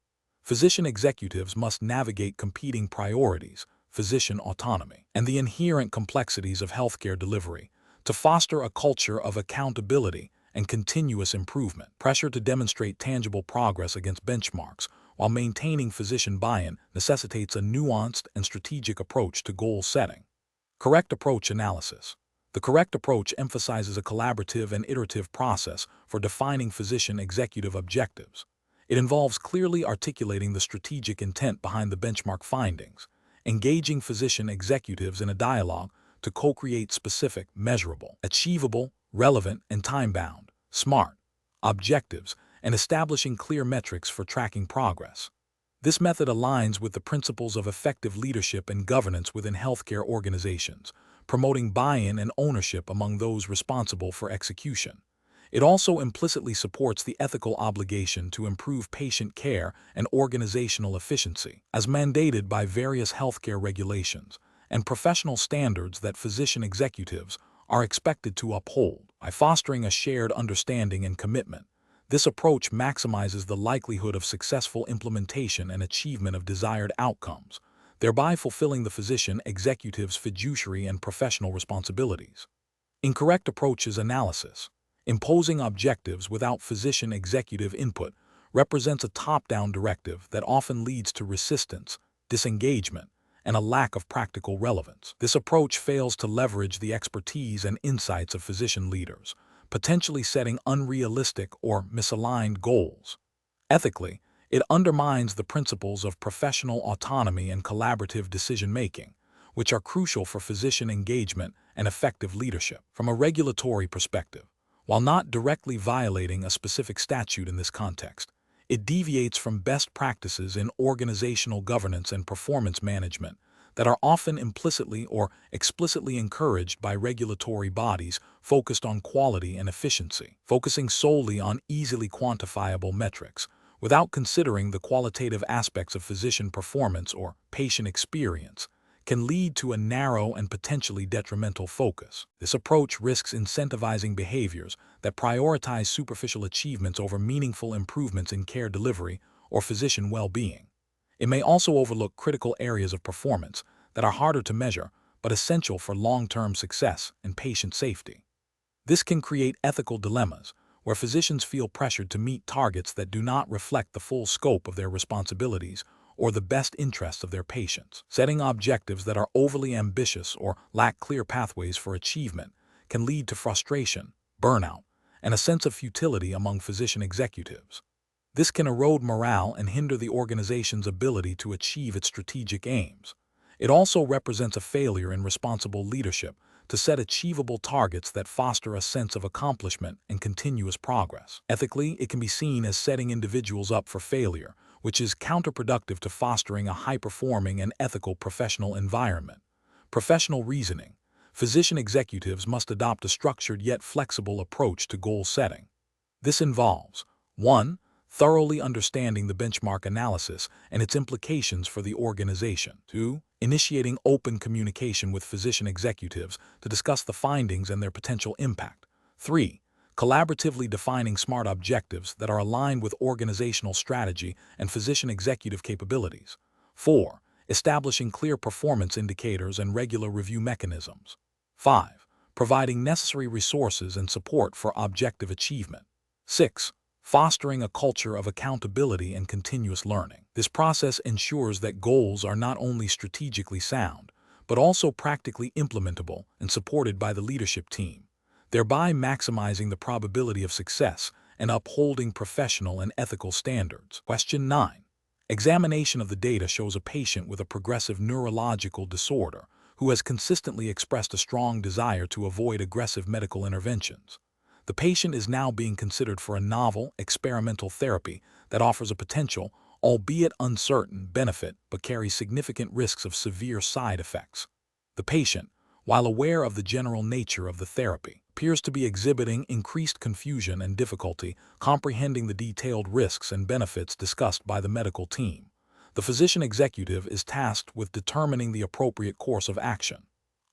Physician executives must navigate competing priorities, physician autonomy, and the inherent complexities of healthcare delivery to foster a culture of accountability and continuous improvement. Pressure to demonstrate tangible progress against benchmarks while maintaining physician buy-in necessitates a nuanced and strategic approach to goal setting. Correct approach analysis. The correct approach emphasizes a collaborative and iterative process for defining physician executive objectives. It involves clearly articulating the strategic intent behind the benchmark findings, engaging physician executives in a dialogue to co-create specific, measurable, achievable, relevant, and time-bound, SMART, objectives, and establishing clear metrics for tracking progress. This method aligns with the principles of effective leadership and governance within healthcare organizations, promoting buy-in and ownership among those responsible for execution. It also implicitly supports the ethical obligation to improve patient care and organizational efficiency, as mandated by various healthcare regulations and professional standards that physician executives are expected to uphold. By fostering a shared understanding and commitment, this approach maximizes the likelihood of successful implementation and achievement of desired outcomes, thereby fulfilling the physician executive's fiduciary and professional responsibilities. Incorrect approaches analysis. Imposing objectives without physician executive input represents a top-down directive that often leads to resistance, disengagement, and a lack of practical relevance. This approach fails to leverage the expertise and insights of physician leaders, potentially setting unrealistic or misaligned goals. Ethically, it undermines the principles of professional autonomy and collaborative decision-making, which are crucial for physician engagement and effective leadership. From a regulatory perspective, while not directly violating a specific statute in this context, it deviates from best practices in organizational governance and performance management that are often implicitly or explicitly encouraged by regulatory bodies focused on quality and efficiency. Focusing solely on easily quantifiable metrics without considering the qualitative aspects of physician performance or patient experience can lead to a narrow and potentially detrimental focus. This approach risks incentivizing behaviors that prioritize superficial achievements over meaningful improvements in care delivery or physician well-being. It may also overlook critical areas of performance that are harder to measure but essential for long-term success and patient safety. This can create ethical dilemmas where physicians feel pressured to meet targets that do not reflect the full scope of their responsibilities or the best interests of their patients. Setting objectives that are overly ambitious or lack clear pathways for achievement can lead to frustration, burnout, and a sense of futility among physician executives. This can erode morale and hinder the organization's ability to achieve its strategic aims. It also represents a failure in responsible leadership to set achievable targets that foster a sense of accomplishment and continuous progress. Ethically, it can be seen as setting individuals up for failure, which is counterproductive to fostering a high-performing and ethical professional environment. Professional reasoning. Physician executives must adopt a structured yet flexible approach to goal setting. This involves 1. Thoroughly understanding the benchmark analysis and its implications for the organization. 2. Initiating open communication with physician executives to discuss the findings and their potential impact. 3. Collaboratively defining SMART objectives that are aligned with organizational strategy and physician executive capabilities. 4. Establishing clear performance indicators and regular review mechanisms. 5. Providing necessary resources and support for objective achievement. 6. Fostering a culture of accountability and continuous learning. This process ensures that goals are not only strategically sound, but also practically implementable and supported by the leadership team, thereby maximizing the probability of success and upholding professional and ethical standards. Question 9. Examination of the data shows a patient with a progressive neurological disorder who has consistently expressed a strong desire to avoid aggressive medical interventions. The patient is now being considered for a novel, experimental therapy that offers a potential, albeit uncertain, benefit but carries significant risks of severe side effects. The patient, while aware of the general nature of the therapy, appears to be exhibiting increased confusion and difficulty comprehending the detailed risks and benefits discussed by the medical team. The physician executive is tasked with determining the appropriate course of action.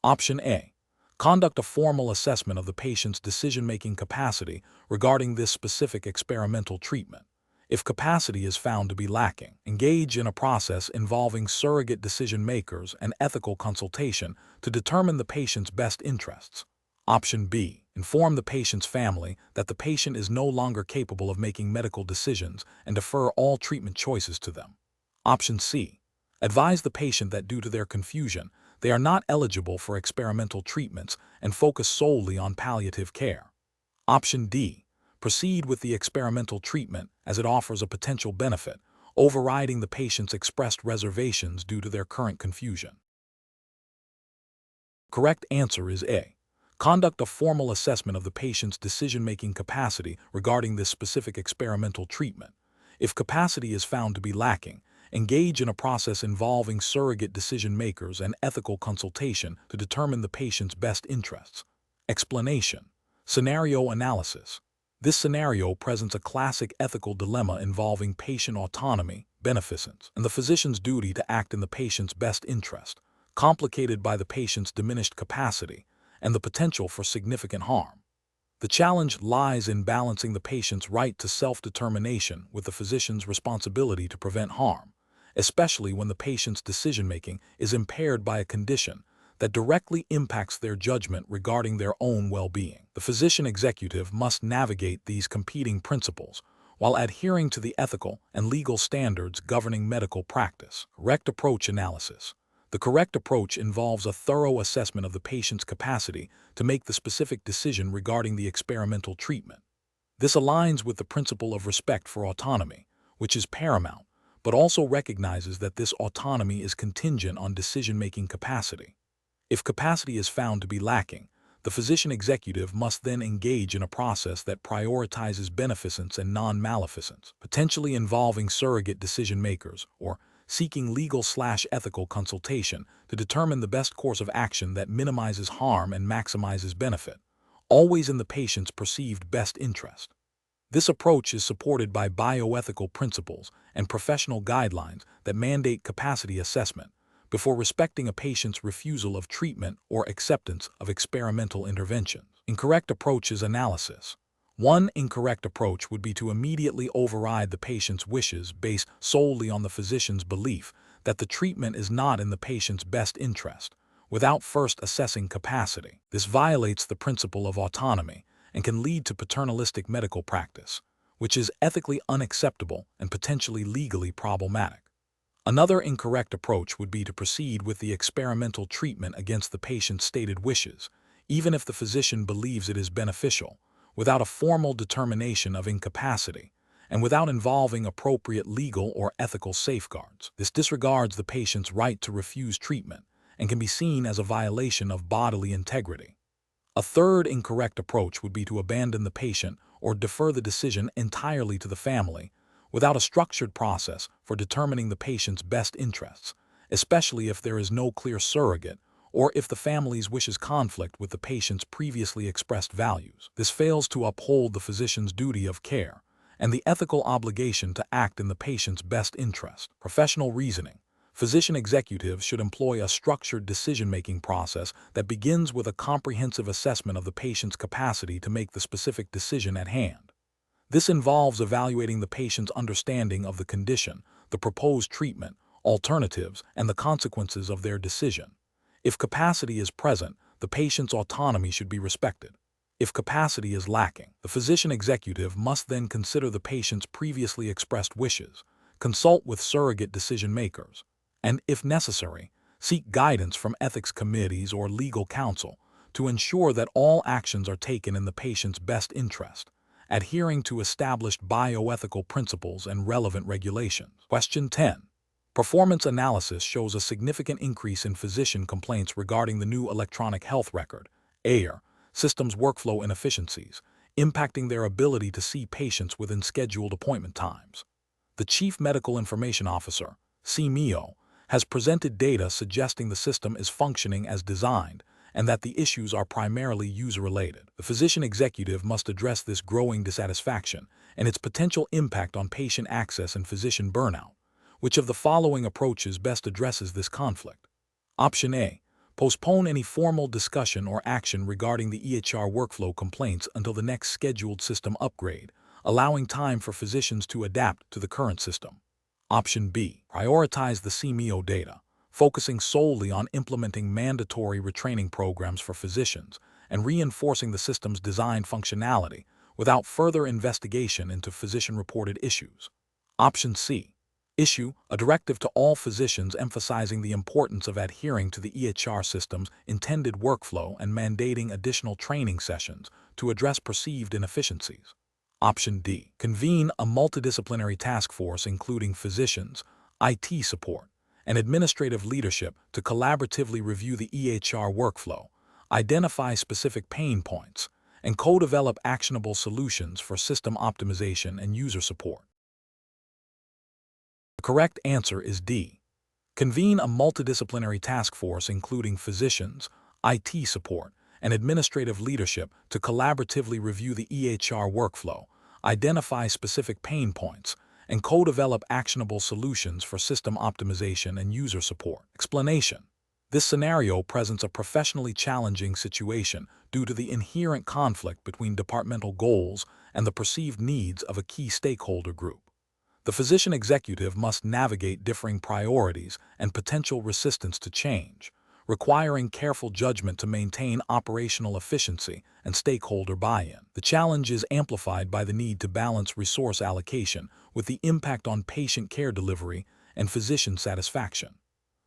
Option A. Conduct a formal assessment of the patient's decision-making capacity regarding this specific experimental treatment. If capacity is found to be lacking, engage in a process involving surrogate decision-makers and ethical consultation to determine the patient's best interests. Option B. Inform the patient's family that the patient is no longer capable of making medical decisions and defer all treatment choices to them. Option C. Advise the patient that due to their confusion, they are not eligible for experimental treatments and focus solely on palliative care. Option D. Proceed with the experimental treatment as it offers a potential benefit, overriding the patient's expressed reservations due to their current confusion. Correct answer is A. Conduct a formal assessment of the patient's decision-making capacity regarding this specific experimental treatment. If capacity is found to be lacking, engage in a process involving surrogate decision-makers and ethical consultation to determine the patient's best interests. Explanation. Scenario analysis. This scenario presents a classic ethical dilemma involving patient autonomy, beneficence, and the physician's duty to act in the patient's best interest, complicated by the patient's diminished capacity and the potential for significant harm. The challenge lies in balancing the patient's right to self-determination with the physician's responsibility to prevent harm, especially when the patient's decision-making is impaired by a condition that directly impacts their judgment regarding their own well-being. The physician executive must navigate these competing principles while adhering to the ethical and legal standards governing medical practice. Correct approach analysis. The correct approach involves a thorough assessment of the patient's capacity to make the specific decision regarding the experimental treatment. This aligns with the principle of respect for autonomy, which is paramount, but also recognizes that this autonomy is contingent on decision-making capacity. If capacity is found to be lacking, the physician executive must then engage in a process that prioritizes beneficence and non-maleficence, potentially involving surrogate decision-makers or seeking legal/ethical consultation to determine the best course of action that minimizes harm and maximizes benefit, always in the patient's perceived best interest. This approach is supported by bioethical principles and professional guidelines that mandate capacity assessment before respecting a patient's refusal of treatment or acceptance of experimental interventions. Incorrect approach is analysis. One incorrect approach would be to immediately override the patient's wishes based solely on the physician's belief that the treatment is not in the patient's best interest, without first assessing capacity. This violates the principle of autonomy and can lead to paternalistic medical practice, which is ethically unacceptable and potentially legally problematic. Another incorrect approach would be to proceed with the experimental treatment against the patient's stated wishes, even if the physician believes it is beneficial, without a formal determination of incapacity, and without involving appropriate legal or ethical safeguards. This disregards the patient's right to refuse treatment and can be seen as a violation of bodily integrity. A third incorrect approach would be to abandon the patient or defer the decision entirely to the family, without a structured process for determining the patient's best interests, especially if there is no clear surrogate or if the family's wishes conflict with the patient's previously expressed values. This fails to uphold the physician's duty of care and the ethical obligation to act in the patient's best interest. Professional reasoning. Physician executives should employ a structured decision-making process that begins with a comprehensive assessment of the patient's capacity to make the specific decision at hand. This involves evaluating the patient's understanding of the condition, the proposed treatment, alternatives, and the consequences of their decision. If capacity is present, the patient's autonomy should be respected. If capacity is lacking, the physician executive must then consider the patient's previously expressed wishes, consult with surrogate decision-makers, and, if necessary, seek guidance from ethics committees or legal counsel to ensure that all actions are taken in the patient's best interest, adhering to established bioethical principles and relevant regulations. Question 10. Performance analysis shows a significant increase in physician complaints regarding the new electronic health record, (EHR) system's workflow inefficiencies, impacting their ability to see patients within scheduled appointment times. The Chief Medical Information Officer, CMIO, has presented data suggesting the system is functioning as designed and that the issues are primarily user-related. The physician executive must address this growing dissatisfaction and its potential impact on patient access and physician burnout. Which of the following approaches best addresses this conflict? Option A. Postpone any formal discussion or action regarding the EHR workflow complaints until the next scheduled system upgrade, allowing time for physicians to adapt to the current system. Option B. Prioritize the CMIO data, focusing solely on implementing mandatory retraining programs for physicians and reinforcing the system's design functionality without further investigation into physician-reported issues. Option C. Issue a directive to all physicians emphasizing the importance of adhering to the EHR system's intended workflow and mandating additional training sessions to address perceived inefficiencies. Option D. Convene a multidisciplinary task force including physicians, IT support, and administrative leadership to collaboratively review the EHR workflow, identify specific pain points, and co-develop actionable solutions for system optimization and user support. The correct answer is D. Convene a multidisciplinary task force including physicians, IT support, and administrative leadership to collaboratively review the EHR workflow, identify specific pain points, and co-develop actionable solutions for system optimization and user support. Explanation. This scenario presents a professionally challenging situation due to the inherent conflict between departmental goals and the perceived needs of a key stakeholder group. The physician executive must navigate differing priorities and potential resistance to change, requiring careful judgment to maintain operational efficiency and stakeholder buy-in. The challenge is amplified by the need to balance resource allocation with the impact on patient care delivery and physician satisfaction.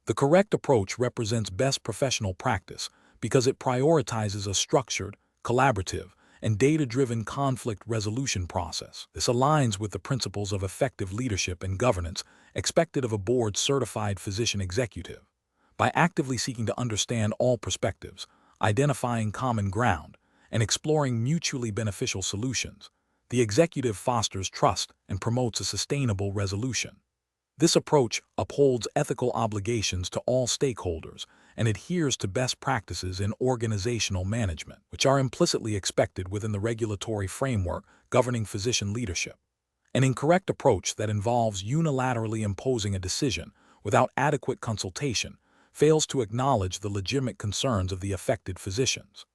The correct approach represents best professional practice because it prioritizes a structured, collaborative, and data-driven conflict resolution process. This aligns with the principles of effective leadership and governance expected of a board-certified physician executive. By actively seeking to understand all perspectives, identifying common ground, and exploring mutually beneficial solutions, the executive fosters trust and promotes a sustainable resolution. This approach upholds ethical obligations to all stakeholders and adheres to best practices in organizational management, which are implicitly expected within the regulatory framework governing physician leadership. An incorrect approach that involves unilaterally imposing a decision without adequate consultation fails to acknowledge the legitimate concerns of the affected physicians.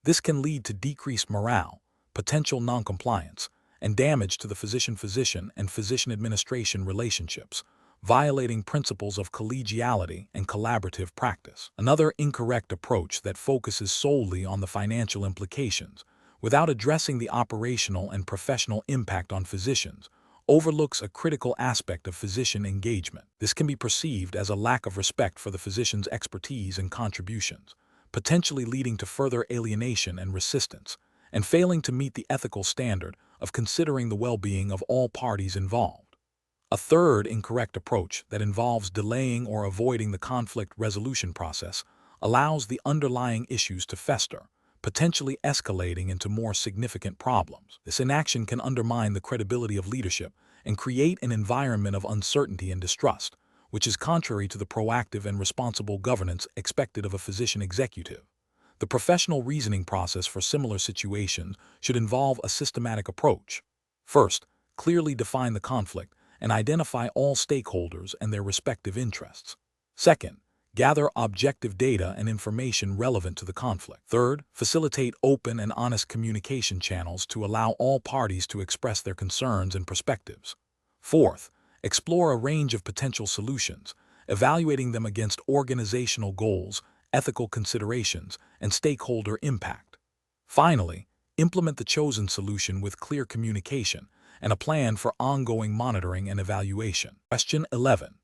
This can lead to decreased morale, potential noncompliance, and damage to the physician-physician and physician-administration relationships, violating principles of collegiality and collaborative practice. Another incorrect approach that focuses solely on the financial implications, without addressing the operational and professional impact on physicians, overlooks a critical aspect of physician engagement. This can be perceived as a lack of respect for the physician's expertise and contributions, potentially leading to further alienation and resistance, and failing to meet the ethical standard of considering the well-being of all parties involved. A third incorrect approach that involves delaying or avoiding the conflict resolution process allows the underlying issues to fester, potentially escalating into more significant problems. This inaction can undermine the credibility of leadership and create an environment of uncertainty and distrust, which is contrary to the proactive and responsible governance expected of a physician executive. The professional reasoning process for similar situations should involve a systematic approach. First, clearly define the conflict and identify all stakeholders and their respective interests. Second, gather objective data and information relevant to the conflict. Third, facilitate open and honest communication channels to allow all parties to express their concerns and perspectives. Fourth, explore a range of potential solutions, evaluating them against organizational goals, ethical considerations, and stakeholder impact. Finally, implement the chosen solution with clear communication and a plan for ongoing monitoring and evaluation. Question 11.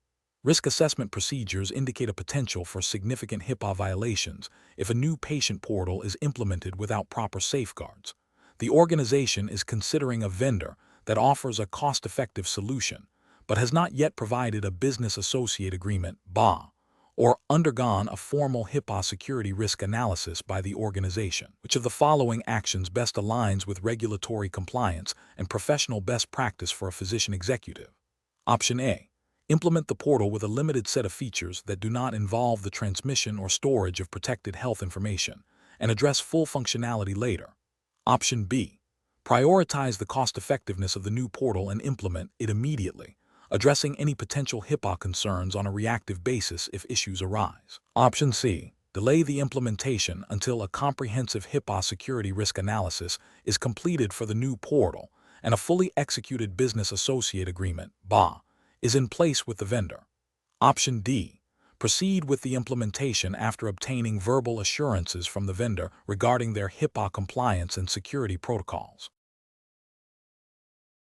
Risk assessment procedures indicate a potential for significant HIPAA violations if a new patient portal is implemented without proper safeguards. The organization is considering a vendor that offers a cost-effective solution, but has not yet provided a business associate agreement (BA), or undergone a formal HIPAA security risk analysis by the organization. Which of the following actions best aligns with regulatory compliance and professional best practice for a physician executive? Option A. Implement the portal with a limited set of features that do not involve the transmission or storage of protected health information, and address full functionality later. Option B. Prioritize the cost-effectiveness of the new portal and implement it immediately, addressing any potential HIPAA concerns on a reactive basis if issues arise. Option C. Delay the implementation until a comprehensive HIPAA security risk analysis is completed for the new portal and a fully executed business associate agreement (BA) is in place with the vendor. Option D. Proceed with the implementation after obtaining verbal assurances from the vendor regarding their HIPAA compliance and security protocols.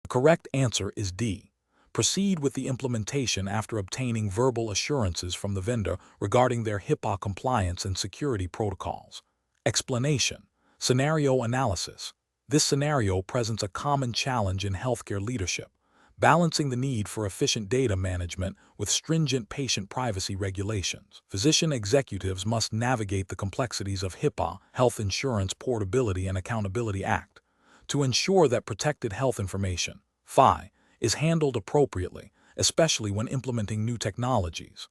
The correct answer is D. Proceed with the implementation after obtaining verbal assurances from the vendor regarding their HIPAA compliance and security protocols. Explanation. Scenario analysis. This scenario presents a common challenge in healthcare leadership, balancing the need for efficient data management with stringent patient privacy regulations. Physician executives must navigate the complexities of HIPAA, Health Insurance Portability and Accountability Act, to ensure that protected health information (PHI) is handled appropriately, especially when implementing new technologies.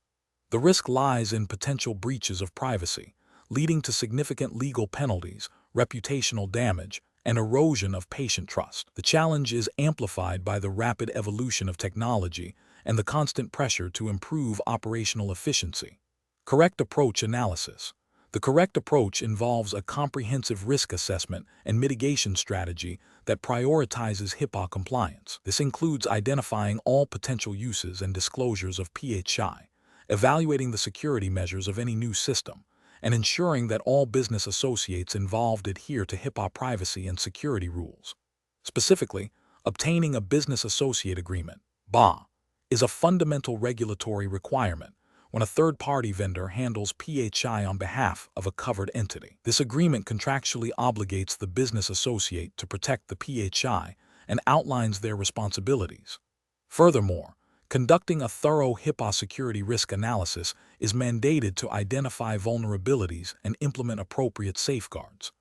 The risk lies in potential breaches of privacy, leading to significant legal penalties, reputational damage, and erosion of patient trust. The challenge is amplified by the rapid evolution of technology and the constant pressure to improve operational efficiency. Correct approach analysis. The correct approach involves a comprehensive risk assessment and mitigation strategy that prioritizes HIPAA compliance. This includes identifying all potential uses and disclosures of PHI, evaluating the security measures of any new system, and ensuring that all business associates involved adhere to HIPAA privacy and security rules. Specifically, obtaining a business associate agreement (BA) is a fundamental regulatory requirement when a third-party vendor handles PHI on behalf of a covered entity. This agreement contractually obligates the business associate to protect the PHI and outlines their responsibilities. Furthermore, conducting a thorough HIPAA security risk analysis is mandated to identify vulnerabilities and implement appropriate safeguards.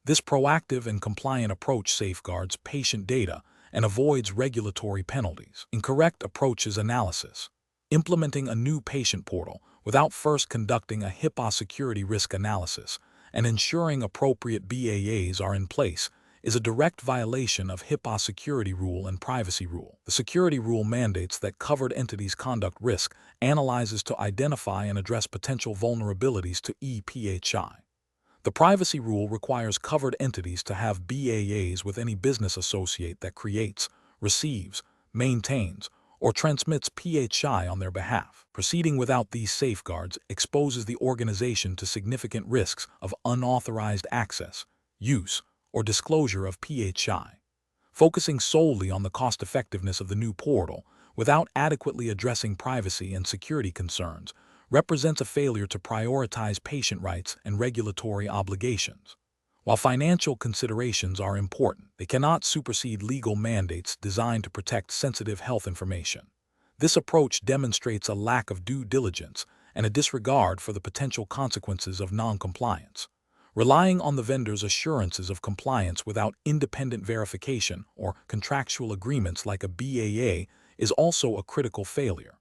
This proactive and compliant approach safeguards patient data and avoids regulatory penalties. Incorrect approaches analysis. Implementing a new patient portal without first conducting a HIPAA security risk analysis and ensuring appropriate BAAs are in place is a direct violation of HIPAA security rule and privacy rule. The security rule mandates that covered entities conduct risk analyses to identify and address potential vulnerabilities to ePHI. The privacy rule requires covered entities to have BAAs with any business associate that creates, receives, maintains, or transmits PHI on their behalf. Proceeding without these safeguards exposes the organization to significant risks of unauthorized access, use, or disclosure of PHI. Focusing solely on the cost-effectiveness of the new portal without adequately addressing privacy and security concerns represents a failure to prioritize patient rights and regulatory obligations. While financial considerations are important, they cannot supersede legal mandates designed to protect sensitive health information. This approach demonstrates a lack of due diligence and a disregard for the potential consequences of non-compliance. Relying on the vendor's assurances of compliance without independent verification or contractual agreements like a BAA is also a critical failure.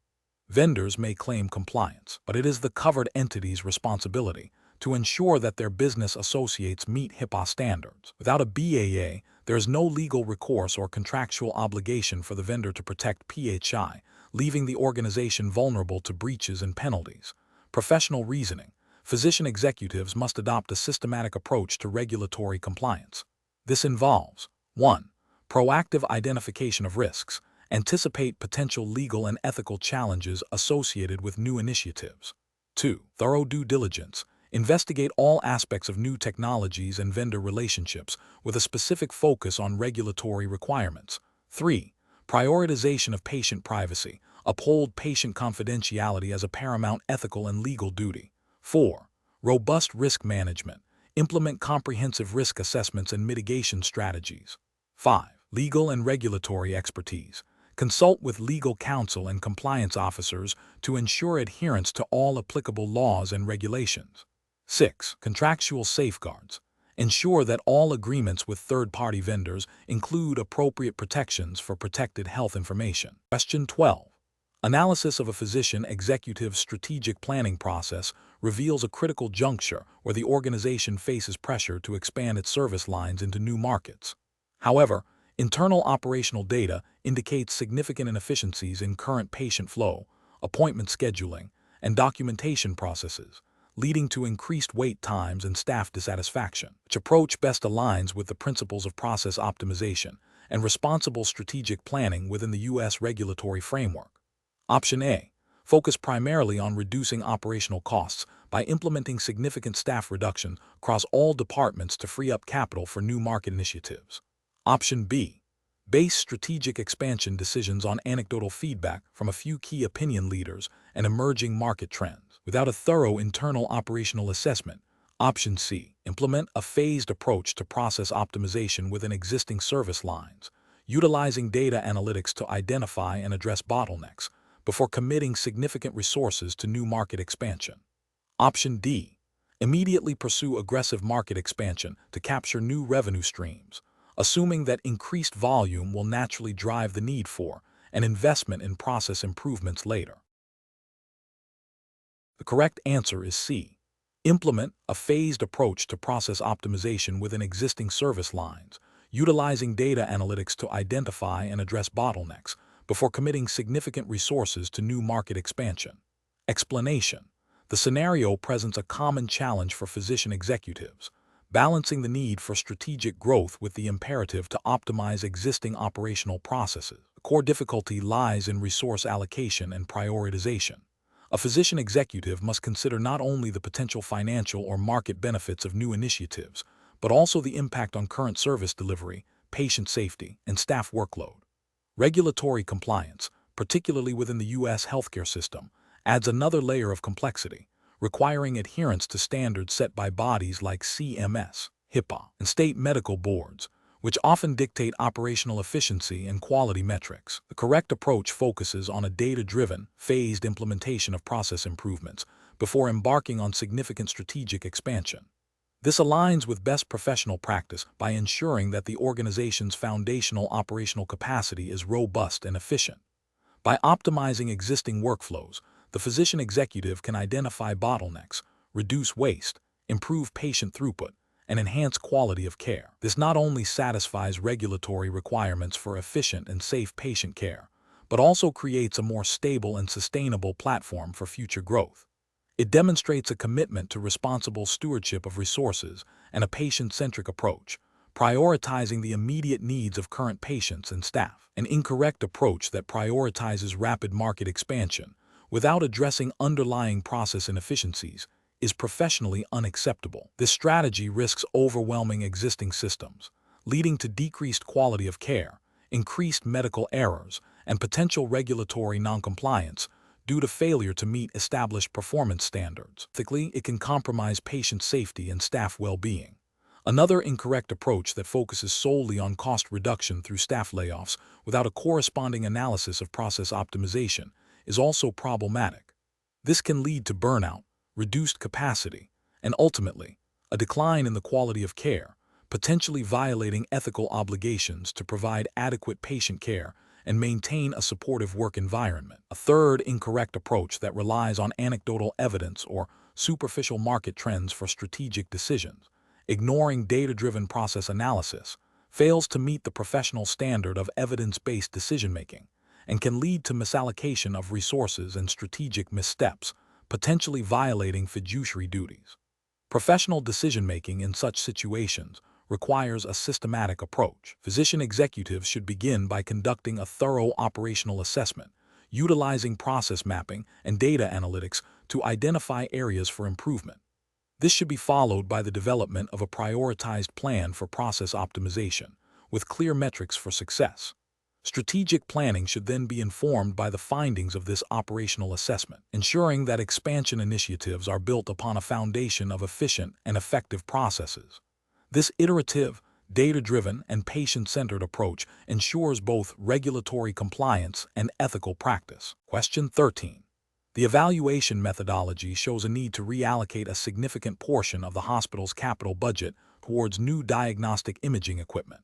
Vendors may claim compliance, but it is the covered entity's responsibility to ensure that their business associates meet HIPAA standards. Without a BAA, there is no legal recourse or contractual obligation for the vendor to protect PHI, leaving the organization vulnerable to breaches and penalties. Professional reasoning. Physician executives must adopt a systematic approach to regulatory compliance. This involves 1. Proactive identification of risks. Anticipate potential legal and ethical challenges associated with new initiatives. 2. Thorough due diligence. Investigate all aspects of new technologies and vendor relationships with a specific focus on regulatory requirements. 3. Prioritization of patient privacy. Uphold patient confidentiality as a paramount ethical and legal duty. 4. Robust risk management. Implement comprehensive risk assessments and mitigation strategies. 5. Legal and regulatory expertise. Consult with legal counsel and compliance officers to ensure adherence to all applicable laws and regulations. 6. Contractual safeguards. Ensure that all agreements with third-party vendors include appropriate protections for protected health information. Question 12. Analysis of a physician executive's strategic planning process reveals a critical juncture where the organization faces pressure to expand its service lines into new markets. However, internal operational data indicates significant inefficiencies in current patient flow, appointment scheduling, and documentation processes, leading to increased wait times and staff dissatisfaction. Which approach best aligns with the principles of process optimization and responsible strategic planning within the U.S. regulatory framework? Option A. Focus primarily on reducing operational costs by implementing significant staff reduction across all departments to free up capital for new market initiatives. Option B. Base strategic expansion decisions on anecdotal feedback from a few key opinion leaders and emerging market trends, without a thorough internal operational assessment. Option C. Implement a phased approach to process optimization within existing service lines, utilizing data analytics to identify and address bottlenecks before committing significant resources to new market expansion. Option D. Immediately pursue aggressive market expansion to capture new revenue streams, assuming that increased volume will naturally drive the need for an investment in process improvements later. The correct answer is C. Implement a phased approach to process optimization within existing service lines, utilizing data analytics to identify and address bottlenecks before committing significant resources to new market expansion. Explanation. The scenario presents a common challenge for physician executives, balancing the need for strategic growth with the imperative to optimize existing operational processes. The core difficulty lies in resource allocation and prioritization. A physician executive must consider not only the potential financial or market benefits of new initiatives, but also the impact on current service delivery, patient safety, and staff workload. Regulatory compliance, particularly within the U.S. healthcare system, adds another layer of complexity, requiring adherence to standards set by bodies like CMS, HIPAA, and state medical boards, which often dictate operational efficiency and quality metrics. The correct approach focuses on a data-driven, phased implementation of process improvements before embarking on significant strategic expansion. This aligns with best professional practice by ensuring that the organization's foundational operational capacity is robust and efficient. By optimizing existing workflows, the physician executive can identify bottlenecks, reduce waste, improve patient throughput, and enhance quality of care. This not only satisfies regulatory requirements for efficient and safe patient care, but also creates a more stable and sustainable platform for future growth. It demonstrates a commitment to responsible stewardship of resources and a patient-centric approach, prioritizing the immediate needs of current patients and staff. An incorrect approach that prioritizes rapid market expansion without addressing underlying process inefficiencies is professionally unacceptable. This strategy risks overwhelming existing systems, leading to decreased quality of care, increased medical errors, and potential regulatory noncompliance due to failure to meet established performance standards. Ethically, it can compromise patient safety and staff well-being. Another incorrect approach that focuses solely on cost reduction through staff layoffs without a corresponding analysis of process optimization is also problematic. This can lead to burnout, reduced capacity, and ultimately, a decline in the quality of care, potentially violating ethical obligations to provide adequate patient care and maintain a supportive work environment. A third incorrect approach that relies on anecdotal evidence or superficial market trends for strategic decisions, ignoring data-driven process analysis, fails to meet the professional standard of evidence-based decision-making and can lead to misallocation of resources and strategic missteps, potentially violating fiduciary duties. Professional decision-making in such situations requires a systematic approach. Physician executives should begin by conducting a thorough operational assessment, utilizing process mapping and data analytics to identify areas for improvement. This should be followed by the development of a prioritized plan for process optimization, with clear metrics for success. Strategic planning should then be informed by the findings of this operational assessment, ensuring that expansion initiatives are built upon a foundation of efficient and effective processes. This iterative, data-driven, and patient-centered approach ensures both regulatory compliance and ethical practice. Question 13. The evaluation methodology shows a need to reallocate a significant portion of the hospital's capital budget towards new diagnostic imaging equipment.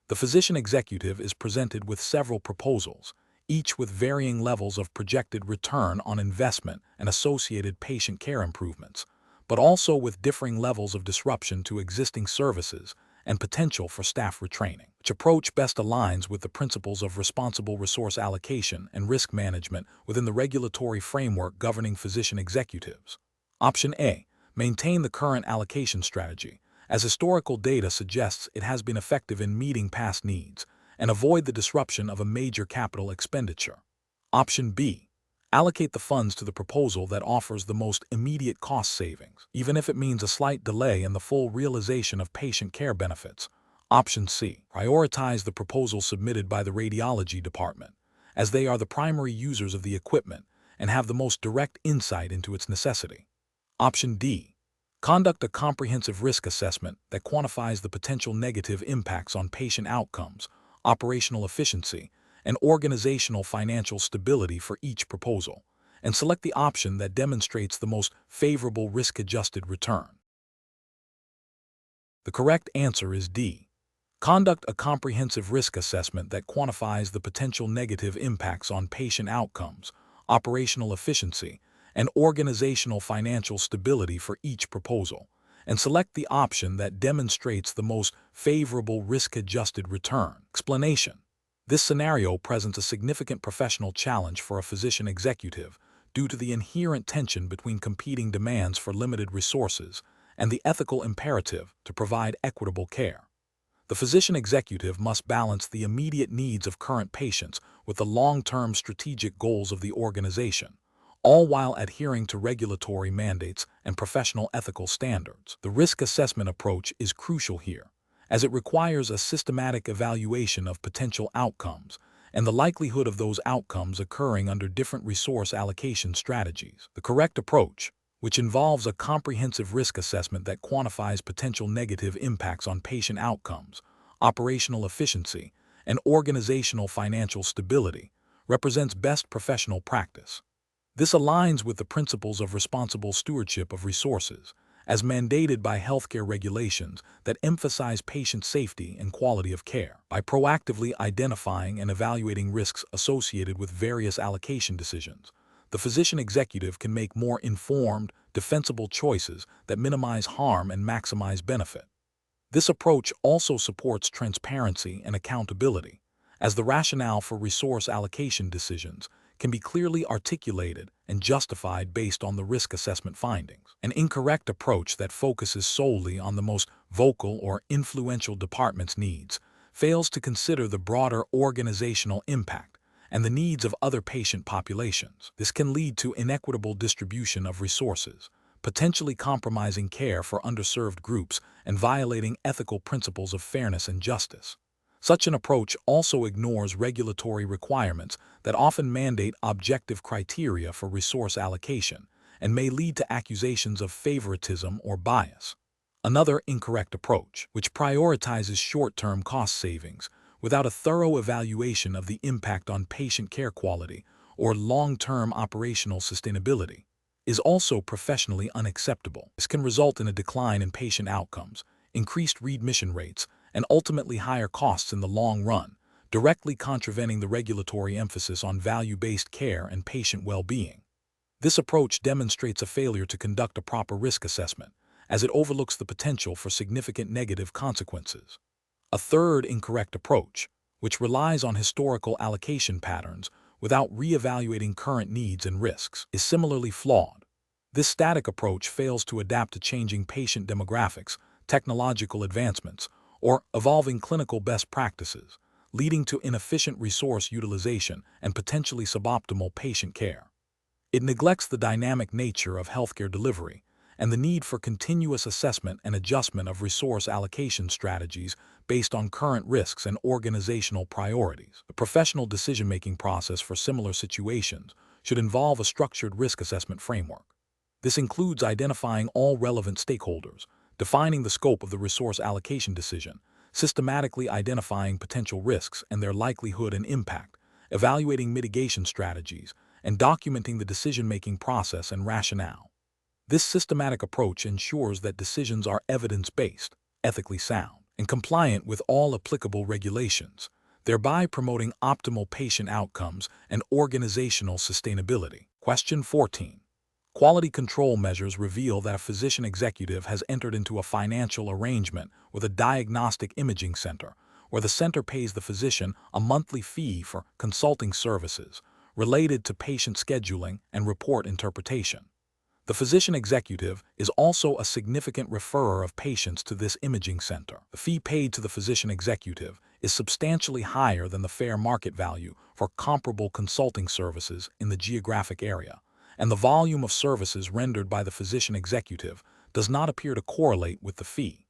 The physician executive is presented with several proposals, each with varying levels of projected return on investment and associated patient care improvements, but also with differing levels of disruption to existing services and potential for staff retraining. Which approach best aligns with the principles of responsible resource allocation and risk management within the regulatory framework governing physician executives? Option A. Maintain the current allocation strategy, as historical data suggests it has been effective in meeting past needs, and avoid the disruption of a major capital expenditure. Option B. Allocate the funds to the proposal that offers the most immediate cost savings, even if it means a slight delay in the full realization of patient care benefits. Option C. Prioritize the proposal submitted by the radiology department, as they are the primary users of the equipment and have the most direct insight into its necessity. Option D. Conduct a comprehensive risk assessment that quantifies the potential negative impacts on patient outcomes, operational efficiency, and organizational financial stability for each proposal, and select the option that demonstrates the most favorable risk-adjusted return. The correct answer is D. Conduct a comprehensive risk assessment that quantifies the potential negative impacts on patient outcomes, operational efficiency, and organizational financial stability for each proposal, and select the option that demonstrates the most favorable risk-adjusted return. Explanation. This scenario presents a significant professional challenge for a physician executive due to the inherent tension between competing demands for limited resources and the ethical imperative to provide equitable care. The physician executive must balance the immediate needs of current patients with the long-term strategic goals of the organization, all while adhering to regulatory mandates and professional ethical standards. The risk assessment approach is crucial here, as it requires a systematic evaluation of potential outcomes and the likelihood of those outcomes occurring under different resource allocation strategies. The correct approach, which involves a comprehensive risk assessment that quantifies potential negative impacts on patient outcomes, operational efficiency, and organizational financial stability, represents best professional practice. This aligns with the principles of responsible stewardship of resources, as mandated by healthcare regulations that emphasize patient safety and quality of care. By proactively identifying and evaluating risks associated with various allocation decisions, the physician executive can make more informed, defensible choices that minimize harm and maximize benefit. This approach also supports transparency and accountability, as the rationale for resource allocation decisions can be clearly articulated and justified based on the risk assessment findings. An incorrect approach that focuses solely on the most vocal or influential department's needs fails to consider the broader organizational impact and the needs of other patient populations. This can lead to inequitable distribution of resources, potentially compromising care for underserved groups and violating ethical principles of fairness and justice. Such an approach also ignores regulatory requirements that often mandate objective criteria for resource allocation and may lead to accusations of favoritism or bias. Another incorrect approach, which prioritizes short-term cost savings without a thorough evaluation of the impact on patient care quality or long-term operational sustainability, is also professionally unacceptable. This can result in a decline in patient outcomes, increased readmission rates, and ultimately higher costs in the long run directly contravening the regulatory emphasis on value-based care and patient well-being. This approach demonstrates a failure to conduct a proper risk assessment, as it overlooks the potential for significant negative consequences. A third incorrect approach, which relies on historical allocation patterns without reevaluating current needs and risks, is similarly flawed. This static approach fails to adapt to changing patient demographics, technological advancements, or evolving clinical best practices, leading to inefficient resource utilization and potentially suboptimal patient care. It neglects the dynamic nature of healthcare delivery and the need for continuous assessment and adjustment of resource allocation strategies based on current risks and organizational priorities. The professional decision-making process for similar situations should involve a structured risk assessment framework. This includes identifying all relevant stakeholders, defining the scope of the resource allocation decision, systematically identifying potential risks and their likelihood and impact, evaluating mitigation strategies, and documenting the decision-making process and rationale. This systematic approach ensures that decisions are evidence-based, ethically sound, and compliant with all applicable regulations, thereby promoting optimal patient outcomes and organizational sustainability. Question 14. Quality control measures reveal that a physician executive has entered into a financial arrangement with a diagnostic imaging center, where the center pays the physician a monthly fee for consulting services related to patient scheduling and report interpretation. The physician executive is also a significant referrer of patients to this imaging center. The fee paid to the physician executive is substantially higher than the fair market value for comparable consulting services in the geographic area, and the volume of services rendered by the physician executive does not appear to correlate with the fee.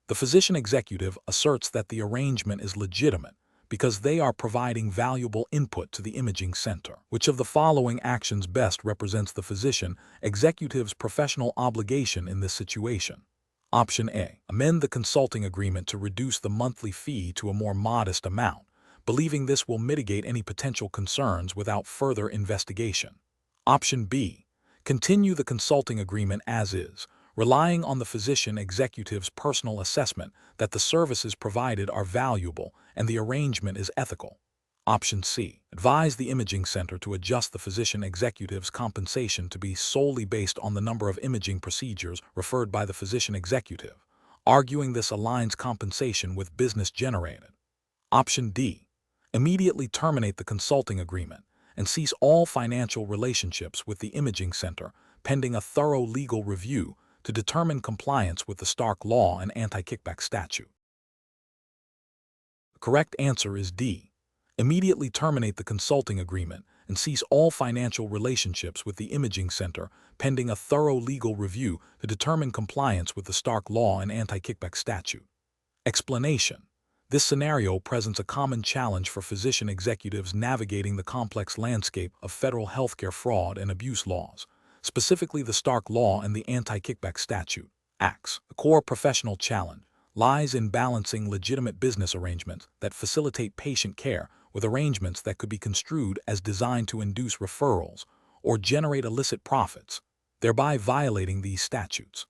The physician executive asserts that the arrangement is legitimate because they are providing valuable input to the imaging center. Which of the following actions best represents the physician executive's professional obligation in this situation? Option A. Amend the consulting agreement to reduce the monthly fee to a more modest amount, believing this will mitigate any potential concerns without further investigation. Option B. Continue the consulting agreement as is, relying on the physician executive's personal assessment that the services provided are valuable and the arrangement is ethical. Option C. Advise the imaging center to adjust the physician executive's compensation to be solely based on the number of imaging procedures referred by the physician executive, arguing this aligns compensation with business generated. Option D. Immediately terminate the consulting agreement and cease all financial relationships with the imaging center pending a thorough legal review to determine compliance with the Stark Law and anti-kickback statute. The correct answer is D. Immediately terminate the consulting agreement and cease all financial relationships with the imaging center pending a thorough legal review to determine compliance with the Stark Law and anti-kickback statute. Explanation. This scenario presents a common challenge for physician executives navigating the complex landscape of federal healthcare fraud and abuse laws, specifically the Stark Law and the Anti-Kickback Statute, ACTS. The core professional challenge lies in balancing legitimate business arrangements that facilitate patient care with arrangements that could be construed as designed to induce referrals or generate illicit profits, thereby violating these statutes.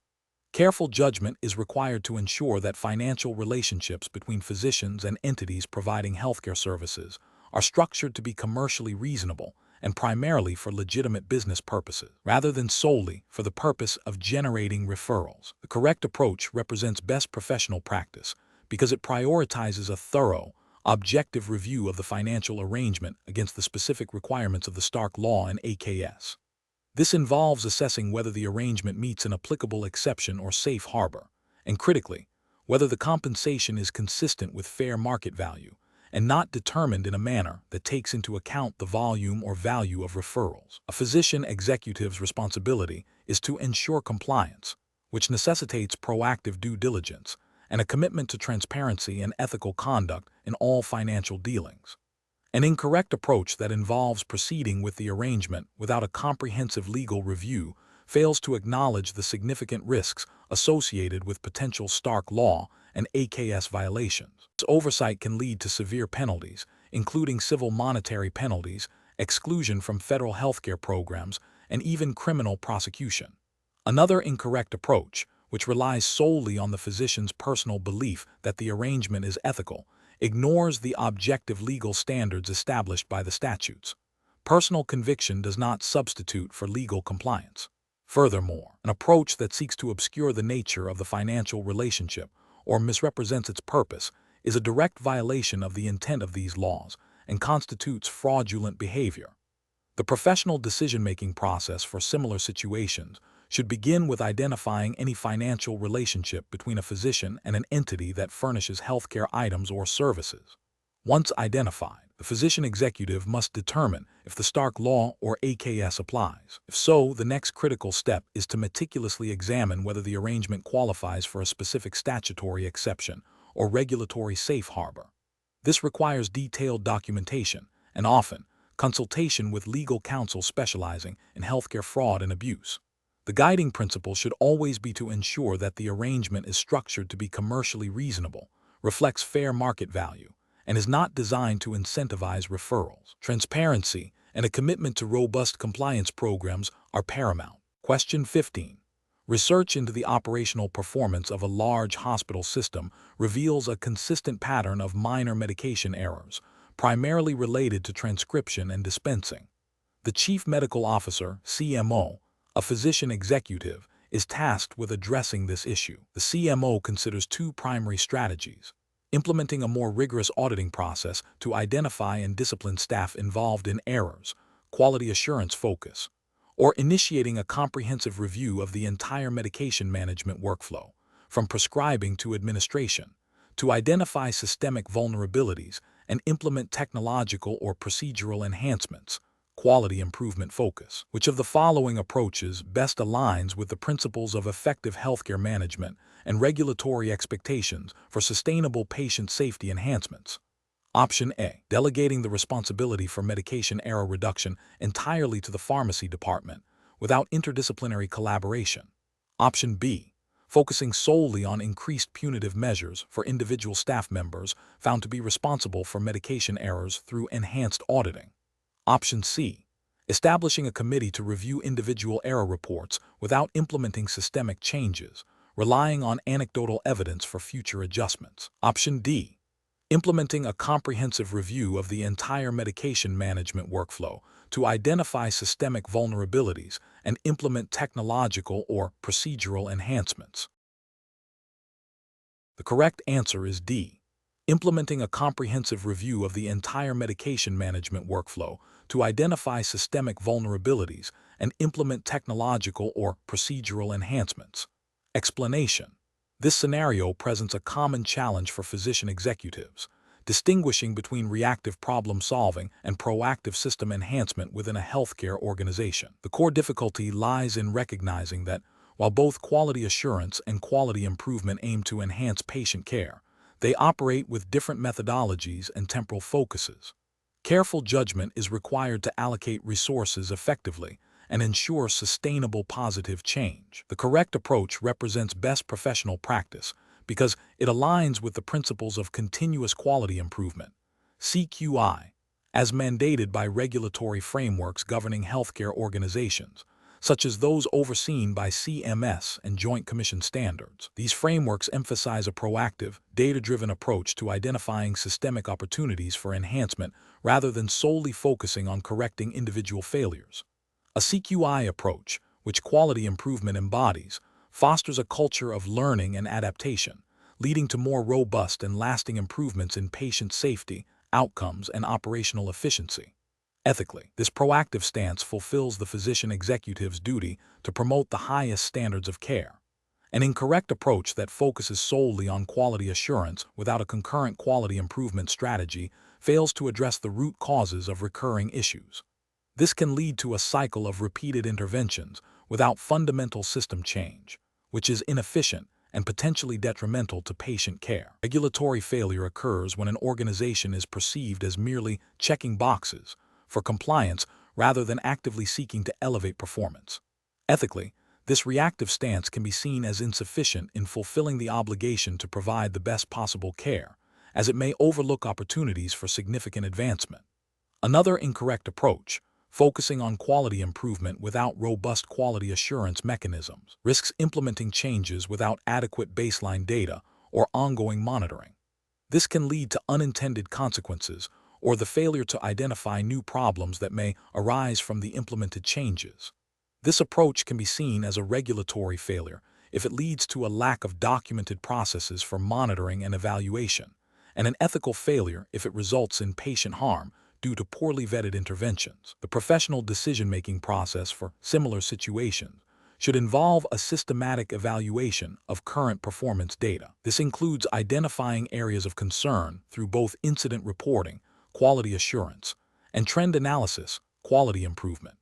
Careful judgment is required to ensure that financial relationships between physicians and entities providing healthcare services are structured to be commercially reasonable and primarily for legitimate business purposes, rather than solely for the purpose of generating referrals. The correct approach represents best professional practice because it prioritizes a thorough, objective review of the financial arrangement against the specific requirements of the Stark Law and AKS. This involves assessing whether the arrangement meets an applicable exception or safe harbor, and critically, whether the compensation is consistent with fair market value and not determined in a manner that takes into account the volume or value of referrals. A physician executive's responsibility is to ensure compliance, which necessitates proactive due diligence and a commitment to transparency and ethical conduct in all financial dealings. An incorrect approach that involves proceeding with the arrangement without a comprehensive legal review fails to acknowledge the significant risks associated with potential Stark Law and AKS violations. This oversight can lead to severe penalties, including civil monetary penalties, exclusion from federal healthcare programs, and even criminal prosecution. Another incorrect approach, which relies solely on the physician's personal belief that the arrangement is ethical, ignores the objective legal standards established by the statutes. Personal conviction does not substitute for legal compliance. Furthermore, an approach that seeks to obscure the nature of the financial relationship or misrepresents its purpose is a direct violation of the intent of these laws and constitutes fraudulent behavior. The professional decision-making process for similar situations should begin with identifying any financial relationship between a physician and an entity that furnishes healthcare items or services. Once identified, the physician executive must determine if the Stark Law or AKS applies. If so, the next critical step is to meticulously examine whether the arrangement qualifies for a specific statutory exception or regulatory safe harbor. This requires detailed documentation and often consultation with legal counsel specializing in healthcare fraud and abuse. The guiding principle should always be to ensure that the arrangement is structured to be commercially reasonable, reflects fair market value, and is not designed to incentivize referrals. Transparency and a commitment to robust compliance programs are paramount. Question 15. Research into the operational performance of a large hospital system reveals a consistent pattern of minor medication errors, primarily related to transcription and dispensing. The Chief Medical Officer, CMO, a physician executive, is tasked with addressing this issue. The CMO considers two primary strategies: implementing a more rigorous auditing process to identify and discipline staff involved in errors, quality assurance focus, or initiating a comprehensive review of the entire medication management workflow, from prescribing to administration, to identify systemic vulnerabilities and implement technological or procedural enhancements. Quality improvement focus. Which of the following approaches best aligns with the principles of effective healthcare management and regulatory expectations for sustainable patient safety enhancements? Option A. Delegating the responsibility for medication error reduction entirely to the pharmacy department without interdisciplinary collaboration. Option B. Focusing solely on increased punitive measures for individual staff members found to be responsible for medication errors through enhanced auditing. Option C. Establishing a committee to review individual error reports without implementing systemic changes, relying on anecdotal evidence for future adjustments. Option D. Implementing a comprehensive review of the entire medication management workflow to identify systemic vulnerabilities and implement technological or procedural enhancements. The correct answer is D. Implementing a comprehensive review of the entire medication management workflow to identify systemic vulnerabilities and implement technological or procedural enhancements. Explanation. This scenario presents a common challenge for physician executives, distinguishing between reactive problem solving and proactive system enhancement within a healthcare organization. The core difficulty lies in recognizing that, while both quality assurance and quality improvement aim to enhance patient care, they operate with different methodologies and temporal focuses. Careful judgment is required to allocate resources effectively and ensure sustainable positive change. The correct approach represents best professional practice because it aligns with the principles of continuous quality improvement, CQI, as mandated by regulatory frameworks governing healthcare organizations, such as those overseen by CMS and Joint Commission standards. These frameworks emphasize a proactive, data-driven approach to identifying systemic opportunities for enhancement rather than solely focusing on correcting individual failures. A CQI approach, which quality improvement embodies, fosters a culture of learning and adaptation, leading to more robust and lasting improvements in patient safety, outcomes, and operational efficiency. Ethically, this proactive stance fulfills the physician executive's duty to promote the highest standards of care. An incorrect approach that focuses solely on quality assurance without a concurrent quality improvement strategy fails to address the root causes of recurring issues. This can lead to a cycle of repeated interventions without fundamental system change, which is inefficient and potentially detrimental to patient care. Regulatory failure occurs when an organization is perceived as merely checking boxes for compliance rather than actively seeking to elevate performance. Ethically, this reactive stance can be seen as insufficient in fulfilling the obligation to provide the best possible care, as it may overlook opportunities for significant advancement. Another incorrect approach, focusing on quality improvement without robust quality assurance mechanisms, risks implementing changes without adequate baseline data or ongoing monitoring. This can lead to unintended consequences or the failure to identify new problems that may arise from the implemented changes. This approach can be seen as a regulatory failure if it leads to a lack of documented processes for monitoring and evaluation, and an ethical failure if it results in patient harm due to poorly vetted interventions. The professional decision-making process for similar situations should involve a systematic evaluation of current performance data. This includes identifying areas of concern through both incident reporting, quality assurance, and trend analysis, quality improvement.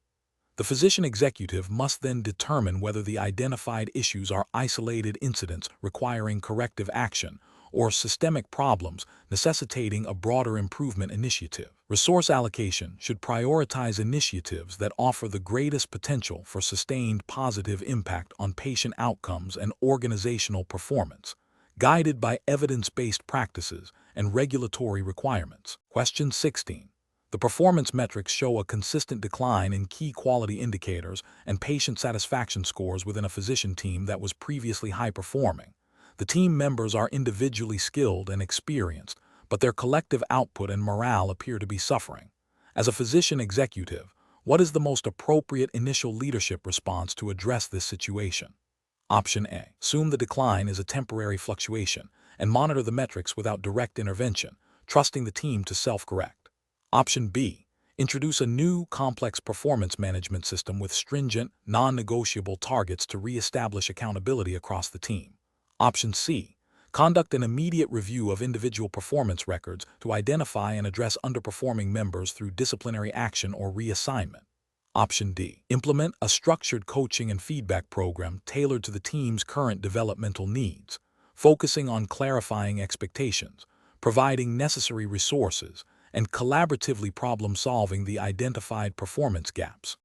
The physician executive must then determine whether the identified issues are isolated incidents requiring corrective action or systemic problems necessitating a broader improvement initiative. Resource allocation should prioritize initiatives that offer the greatest potential for sustained positive impact on patient outcomes and organizational performance, guided by evidence-based practices and regulatory requirements. Question 16. The performance metrics show a consistent decline in key quality indicators and patient satisfaction scores within a physician team that was previously high-performing. The team members are individually skilled and experienced, but their collective output and morale appear to be suffering. As a physician executive, what is the most appropriate initial leadership response to address this situation? Option A. Assume the decline is a temporary fluctuation and monitor the metrics without direct intervention, trusting the team to self-correct. Option B. Introduce a new, complex performance management system with stringent, non-negotiable targets to re-establish accountability across the team. Option C. Conduct an immediate review of individual performance records to identify and address underperforming members through disciplinary action or reassignment. Option D. Implement a structured coaching and feedback program tailored to the team's current developmental needs, focusing on clarifying expectations, providing necessary resources, and collaboratively problem-solving the identified performance gaps.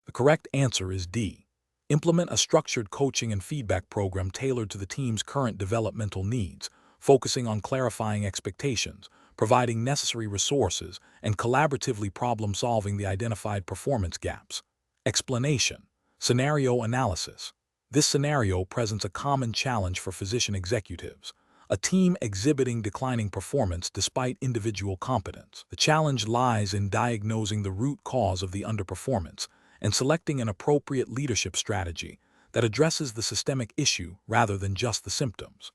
The correct answer is D. Implement a structured coaching and feedback program tailored to the team's current developmental needs, focusing on clarifying expectations, providing necessary resources, and collaboratively problem-solving the identified performance gaps. Explanation. Scenario analysis. This scenario presents a common challenge for physician executives, a team exhibiting declining performance despite individual competence. The challenge lies in diagnosing the root cause of the underperformance and selecting an appropriate leadership strategy that addresses the systemic issue rather than just the symptoms.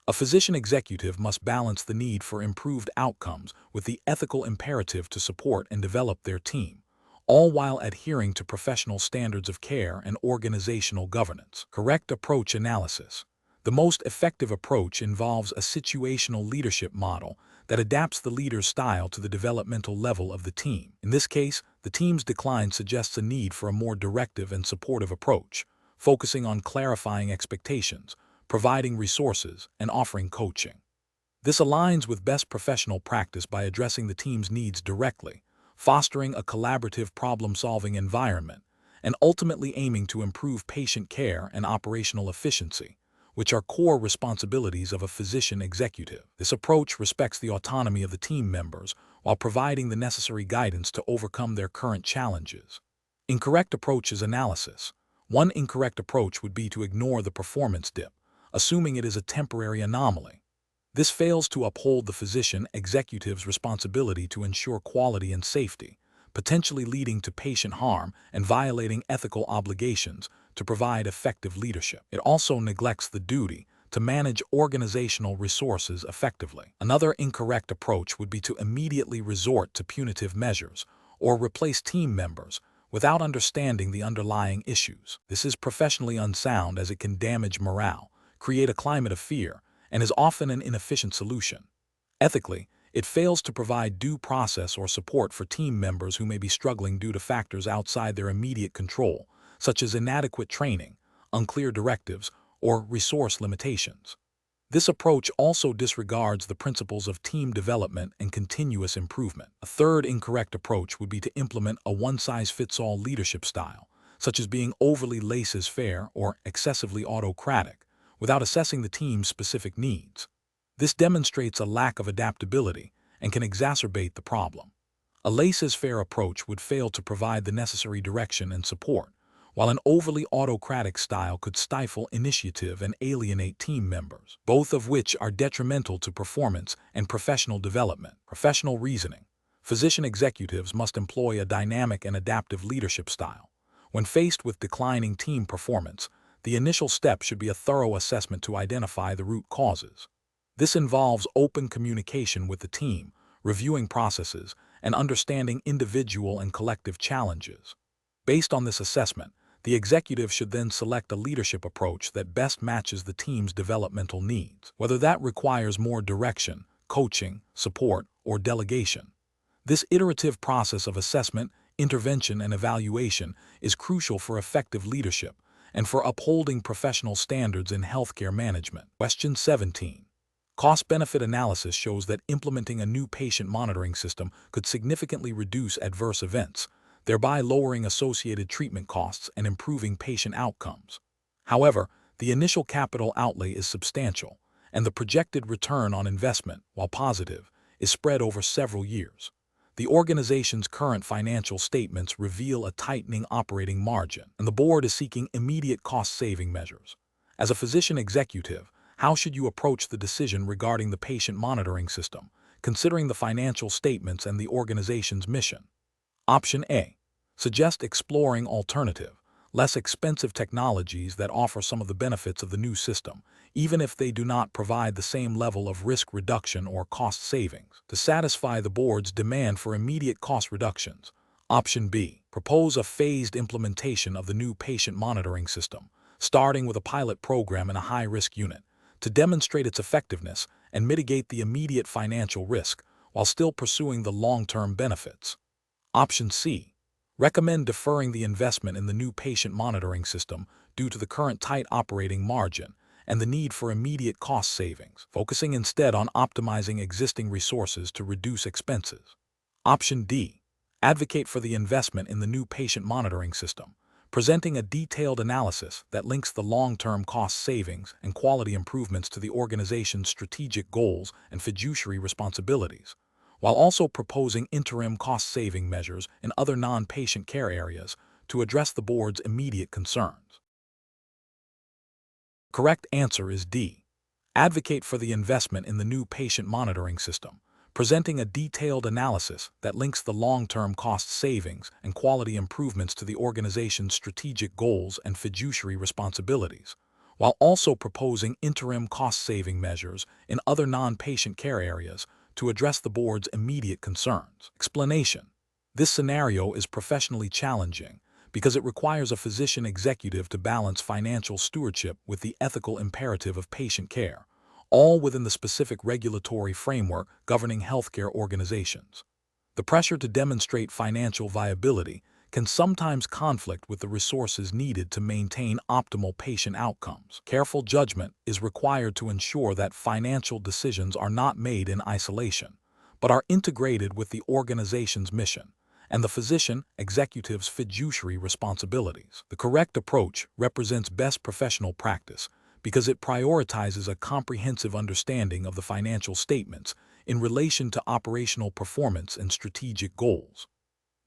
A physician executive must balance the need for improved outcomes with the ethical imperative to support and develop their team, all while adhering to professional standards of care and organizational governance. Correct approach analysis. The most effective approach involves a situational leadership model that adapts the leader's style to the developmental level of the team. In this case, the team's decline suggests a need for a more directive and supportive approach, focusing on clarifying expectations, providing resources, and offering coaching. This aligns with best professional practice by addressing the team's needs directly, fostering a collaborative problem-solving environment, and ultimately aiming to improve patient care and operational efficiency, which are core responsibilities of a physician executive. This approach respects the autonomy of the team members while providing the necessary guidance to overcome their current challenges. Incorrect approaches analysis. One incorrect approach would be to ignore the performance dip, assuming it is a temporary anomaly. This fails to uphold the physician executive's responsibility to ensure quality and safety, potentially leading to patient harm and violating ethical obligations to provide effective leadership. It also neglects the duty to manage organizational resources effectively. Another incorrect approach would be to immediately resort to punitive measures or replace team members without understanding the underlying issues. This is professionally unsound as it can damage morale, create a climate of fear, and is often an inefficient solution. Ethically, it fails to provide due process or support for team members who may be struggling due to factors outside their immediate control, such as inadequate training, unclear directives, or resource limitations. This approach also disregards the principles of team development and continuous improvement. A third incorrect approach would be to implement a one-size-fits-all leadership style, such as being overly laissez-faire or excessively autocratic, without assessing the team's specific needs. This demonstrates a lack of adaptability and can exacerbate the problem. A laissez-faire approach would fail to provide the necessary direction and support, while an overly autocratic style could stifle initiative and alienate team members, both of which are detrimental to performance and professional development. Professional reasoning. Physician executives must employ a dynamic and adaptive leadership style. When faced with declining team performance, the initial step should be a thorough assessment to identify the root causes. This involves open communication with the team, reviewing processes, and understanding individual and collective challenges. Based on this assessment, the executive should then select a leadership approach that best matches the team's developmental needs, whether that requires more direction, coaching, support, or delegation. This iterative process of assessment, intervention, and evaluation is crucial for effective leadership and for upholding professional standards in healthcare management. Question 17. Cost-benefit analysis shows that implementing a new patient monitoring system could significantly reduce adverse events, thereby lowering associated treatment costs and improving patient outcomes. However, the initial capital outlay is substantial, and the projected return on investment, while positive, is spread over several years. The organization's current financial statements reveal a tightening operating margin, and the board is seeking immediate cost-saving measures. As a physician executive, how should you approach the decision regarding the patient monitoring system, considering the financial statements and the organization's mission? Option A. Suggest exploring alternative, less expensive technologies that offer some of the benefits of the new system, even if they do not provide the same level of risk reduction or cost savings, to satisfy the board's demand for immediate cost reductions. Option B. Propose a phased implementation of the new patient monitoring system, starting with a pilot program in a high-risk unit, to demonstrate its effectiveness and mitigate the immediate financial risk while still pursuing the long-term benefits. Option C. Recommend deferring the investment in the new patient monitoring system due to the current tight operating margin and the need for immediate cost savings, focusing instead on optimizing existing resources to reduce expenses. Option D. Advocate for the investment in the new patient monitoring system, presenting a detailed analysis that links the long-term cost savings and quality improvements to the organization's strategic goals and fiduciary responsibilities, while also proposing interim cost-saving measures in other non-patient care areas to address the board's immediate concerns. Correct answer is D. Advocate for the investment in the new patient monitoring system, presenting a detailed analysis that links the long-term cost savings and quality improvements to the organization's strategic goals and fiduciary responsibilities, while also proposing interim cost-saving measures in other non-patient care areas to address the board's immediate concerns. Explanation. This scenario is professionally challenging because it requires a physician executive to balance financial stewardship with the ethical imperative of patient care, all within the specific regulatory framework governing healthcare organizations. The pressure to demonstrate financial viability can sometimes conflict with the resources needed to maintain optimal patient outcomes. Careful judgment is required to ensure that financial decisions are not made in isolation, but are integrated with the organization's mission and the physician executive's fiduciary responsibilities. The correct approach represents best professional practice because it prioritizes a comprehensive understanding of the financial statements in relation to operational performance and strategic goals.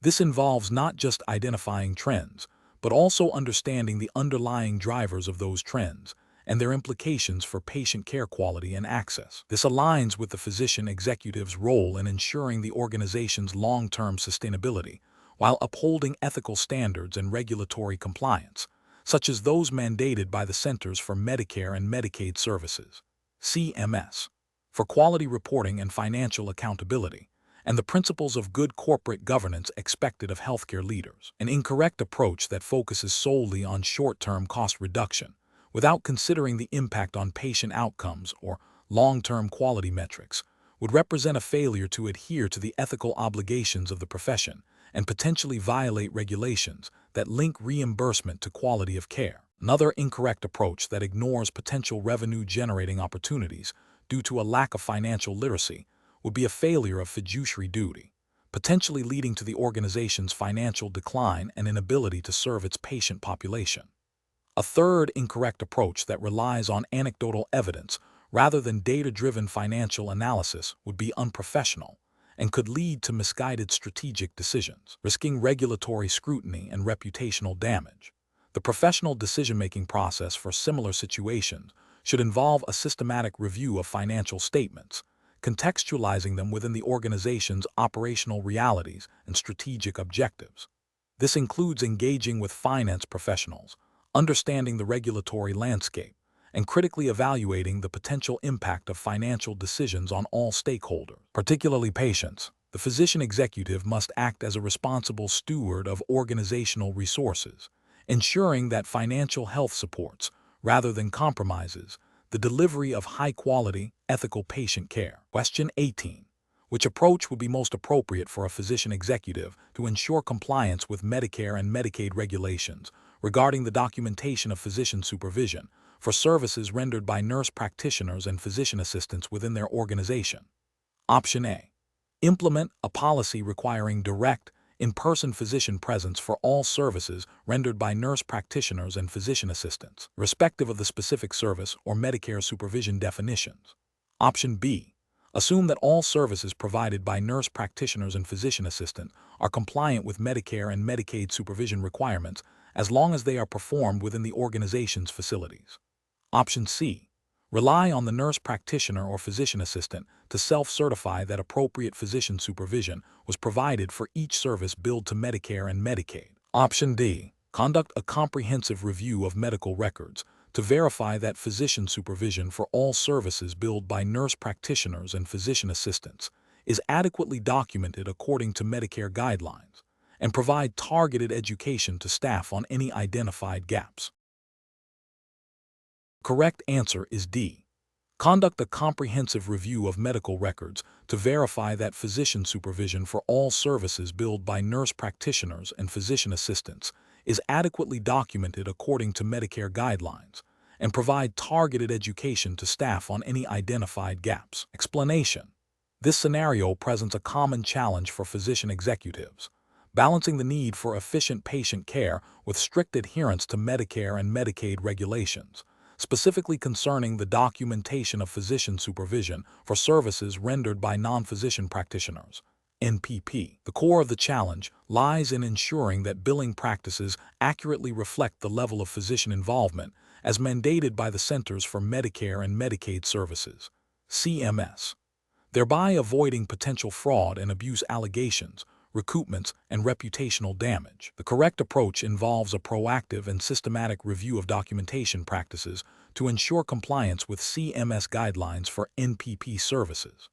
This involves not just identifying trends, but also understanding the underlying drivers of those trends and their implications for patient care quality and access. This aligns with the physician executive's role in ensuring the organization's long-term sustainability while upholding ethical standards and regulatory compliance, such as those mandated by the Centers for Medicare and Medicaid Services, CMS, for quality reporting and financial accountability, and the principles of good corporate governance expected of healthcare leaders. An incorrect approach that focuses solely on short-term cost reduction without considering the impact on patient outcomes or long-term quality metrics would represent a failure to adhere to the ethical obligations of the profession and potentially violate regulations that link reimbursement to quality of care. Another incorrect approach that ignores potential revenue-generating opportunities due to a lack of financial literacy would be a failure of fiduciary duty, potentially leading to the organization's financial decline and inability to serve its patient population. A third incorrect approach that relies on anecdotal evidence rather than data-driven financial analysis would be unprofessional and could lead to misguided strategic decisions, risking regulatory scrutiny and reputational damage. The professional decision-making process for similar situations should involve a systematic review of financial statements, contextualizing them within the organization's operational realities and strategic objectives. This includes engaging with finance professionals, understanding the regulatory landscape, and critically evaluating the potential impact of financial decisions on all stakeholders, particularly patients. The physician executive must act as a responsible steward of organizational resources, ensuring that financial health supports, rather than compromises, the delivery of high-quality, ethical patient care. Question 18. Which approach would be most appropriate for a physician executive to ensure compliance with Medicare and Medicaid regulations regarding the documentation of physician supervision for services rendered by nurse practitioners and physician assistants within their organization? Option A. Implement a policy requiring direct, in-person physician presence for all services rendered by nurse practitioners and physician assistants, respective of the specific service or Medicare supervision definitions. Option B. Assume that all services provided by nurse practitioners and physician assistants are compliant with Medicare and Medicaid supervision requirements as long as they are performed within the organization's facilities. Option C. Rely on the nurse practitioner or physician assistant to self-certify that appropriate physician supervision was provided for each service billed to Medicare and Medicaid. Option D. Conduct a comprehensive review of medical records to verify that physician supervision for all services billed by nurse practitioners and physician assistants is adequately documented according to Medicare guidelines, and provide targeted education to staff on any identified gaps. Correct answer is D. Conduct a comprehensive review of medical records to verify that physician supervision for all services billed by nurse practitioners and physician assistants is adequately documented according to Medicare guidelines, and provide targeted education to staff on any identified gaps. Explanation. This scenario presents a common challenge for physician executives, balancing the need for efficient patient care with strict adherence to Medicare and Medicaid regulations, specifically concerning the documentation of physician supervision for services rendered by non-physician practitioners, NPP. The core of the challenge lies in ensuring that billing practices accurately reflect the level of physician involvement as mandated by the Centers for Medicare and Medicaid Services, CMS, thereby avoiding potential fraud and abuse allegations, recoupments, and reputational damage. The correct approach involves a proactive and systematic review of documentation practices to ensure compliance with CMS guidelines for NPP services.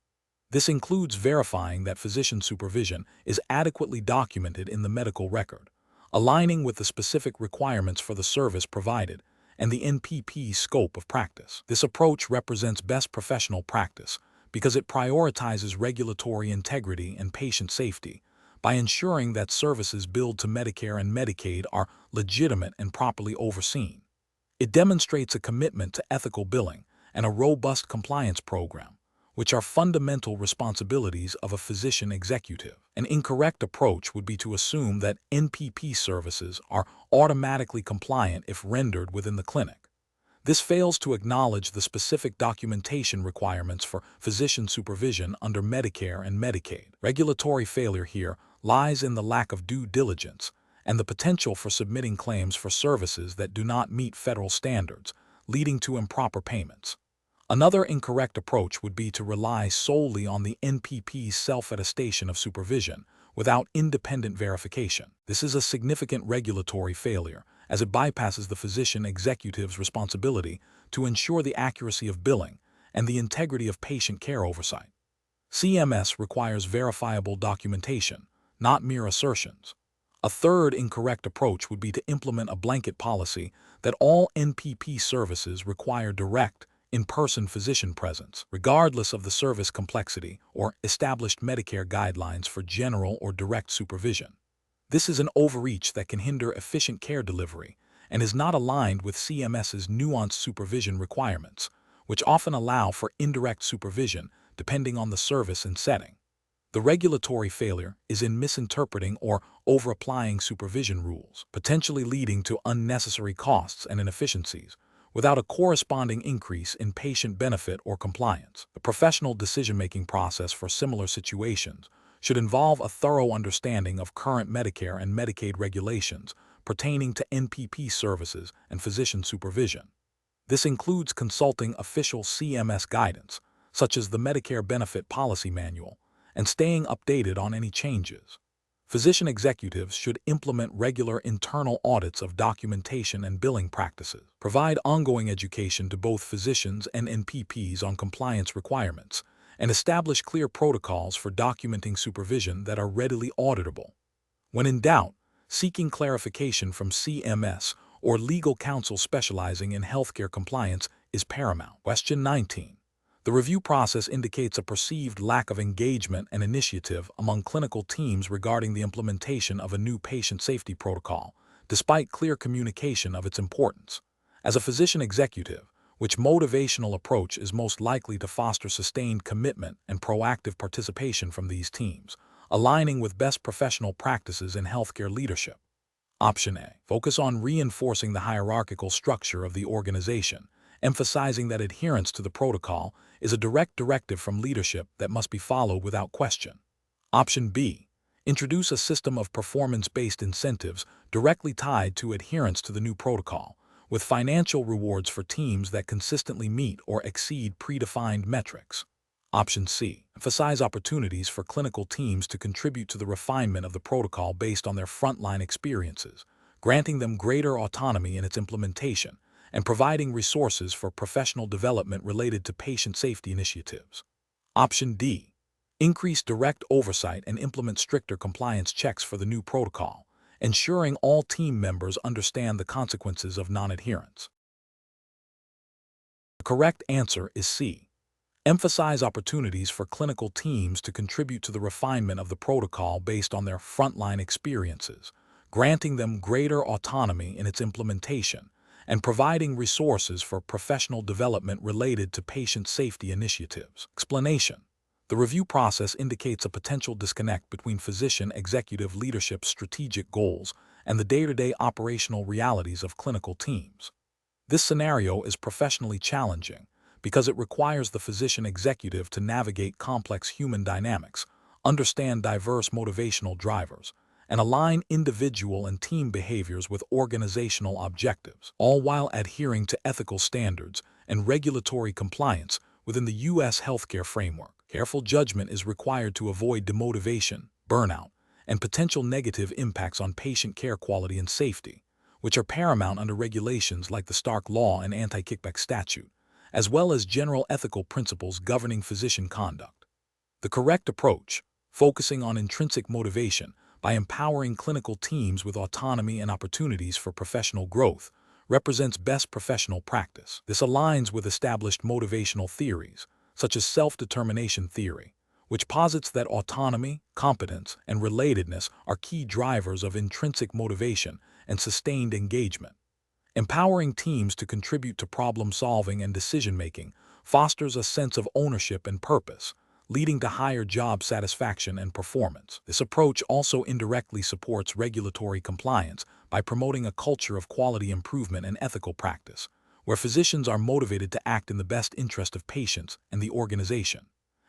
This includes verifying that physician supervision is adequately documented in the medical record, aligning with the specific requirements for the service provided and the NPP scope of practice. This approach represents best professional practice because it prioritizes regulatory integrity and patient safety by ensuring that services billed to Medicare and Medicaid are legitimate and properly overseen. It demonstrates a commitment to ethical billing and a robust compliance program, which are fundamental responsibilities of a physician executive. An incorrect approach would be to assume that NPP services are automatically compliant if rendered within the clinic. This fails to acknowledge the specific documentation requirements for physician supervision under Medicare and Medicaid. Regulatory failure here lies in the lack of due diligence and the potential for submitting claims for services that do not meet federal standards, leading to improper payments. Another incorrect approach would be to rely solely on the NPP's self-attestation of supervision without independent verification. This is a significant regulatory failure, as it bypasses the physician executive's responsibility to ensure the accuracy of billing and the integrity of patient care oversight. CMS requires verifiable documentation, not mere assertions. A third incorrect approach would be to implement a blanket policy that all NPP services require direct, in-person physician presence, regardless of the service complexity or established Medicare guidelines for general or direct supervision. This is an overreach that can hinder efficient care delivery and is not aligned with CMS's nuanced supervision requirements, which often allow for indirect supervision depending on the service and setting. The regulatory failure is in misinterpreting or over-applying supervision rules, potentially leading to unnecessary costs and inefficiencies, without a corresponding increase in patient benefit or compliance. The professional decision-making process for similar situations should involve a thorough understanding of current Medicare and Medicaid regulations, pertaining to NPP services and physician supervision. This includes consulting official CMS guidance, such as the Medicare Benefit Policy Manual, and staying updated on any changes. Physician executives should implement regular internal audits of documentation and billing practices, provide ongoing education to both physicians and NPPs on compliance requirements, and establish clear protocols for documenting supervision that are readily auditable. When in doubt, seeking clarification from CMS or legal counsel specializing in healthcare compliance is paramount. Question 19. The review process indicates a perceived lack of engagement and initiative among clinical teams regarding the implementation of a new patient safety protocol, despite clear communication of its importance. As a physician executive, which motivational approach is most likely to foster sustained commitment and proactive participation from these teams, aligning with best professional practices in healthcare leadership? Option A. Focus on reinforcing the hierarchical structure of the organization, emphasizing that adherence to the protocol is a direct directive from leadership that must be followed without question. Option B. Introduce a system of performance-based incentives directly tied to adherence to the new protocol, with financial rewards for teams that consistently meet or exceed predefined metrics. Option C. Emphasize opportunities for clinical teams to contribute to the refinement of the protocol based on their frontline experiences, granting them greater autonomy in its implementation, and providing resources for professional development related to patient safety initiatives. Option D. Increase direct oversight and implement stricter compliance checks for the new protocol, ensuring all team members understand the consequences of non-adherence. The correct answer is C. Emphasize opportunities for clinical teams to contribute to the refinement of the protocol based on their frontline experiences, granting them greater autonomy in its implementation, and providing resources for professional development related to patient safety initiatives. Explanation. The review process indicates a potential disconnect between physician executive leadership's strategic goals and the day-to-day operational realities of clinical teams. This scenario is professionally challenging because it requires the physician executive to navigate complex human dynamics, understand diverse motivational drivers, and align individual and team behaviors with organizational objectives, all while adhering to ethical standards and regulatory compliance within the U.S. healthcare framework. Careful judgment is required to avoid demotivation, burnout, and potential negative impacts on patient care quality and safety, which are paramount under regulations like the Stark Law and Anti-Kickback Statute, as well as general ethical principles governing physician conduct. The correct approach, focusing on intrinsic motivation by empowering clinical teams with autonomy and opportunities for professional growth, represents best professional practice. This aligns with established motivational theories, such as self-determination theory, which posits that autonomy, competence, and relatedness are key drivers of intrinsic motivation and sustained engagement. Empowering teams to contribute to problem-solving and decision-making fosters a sense of ownership and purpose, leading to higher job satisfaction and performance. This approach also indirectly supports regulatory compliance by promoting a culture of quality improvement and ethical practice, where physicians are motivated to act in the best interest of patients and the organization.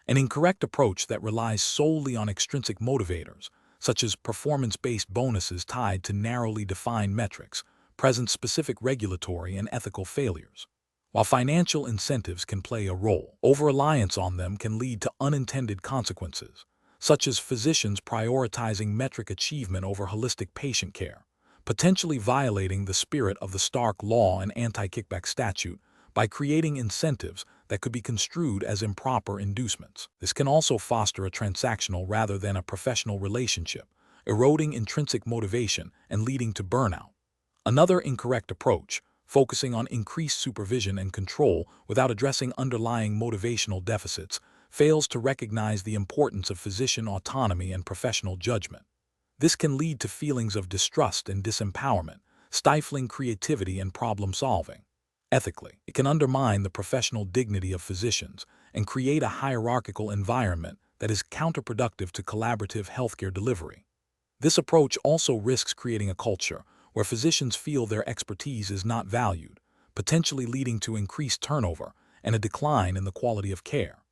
An incorrect approach that relies solely on extrinsic motivators, such as performance-based bonuses tied to narrowly defined metrics, presents specific regulatory and ethical failures. While financial incentives can play a role, over-reliance on them can lead to unintended consequences, such as physicians prioritizing metric achievement over holistic patient care, potentially violating the spirit of the Stark Law and Anti-Kickback Statute by creating incentives that could be construed as improper inducements. This can also foster a transactional rather than a professional relationship, eroding intrinsic motivation and leading to burnout. Another incorrect approach, focusing on increased supervision and control without addressing underlying motivational deficits, fails to recognize the importance of physician autonomy and professional judgment. This can lead to feelings of distrust and disempowerment, stifling creativity and problem-solving. Ethically, it can undermine the professional dignity of physicians and create a hierarchical environment that is counterproductive to collaborative healthcare delivery. This approach also risks creating a culture where physicians feel their expertise is not valued, potentially leading to increased turnover and a decline in the quality of care.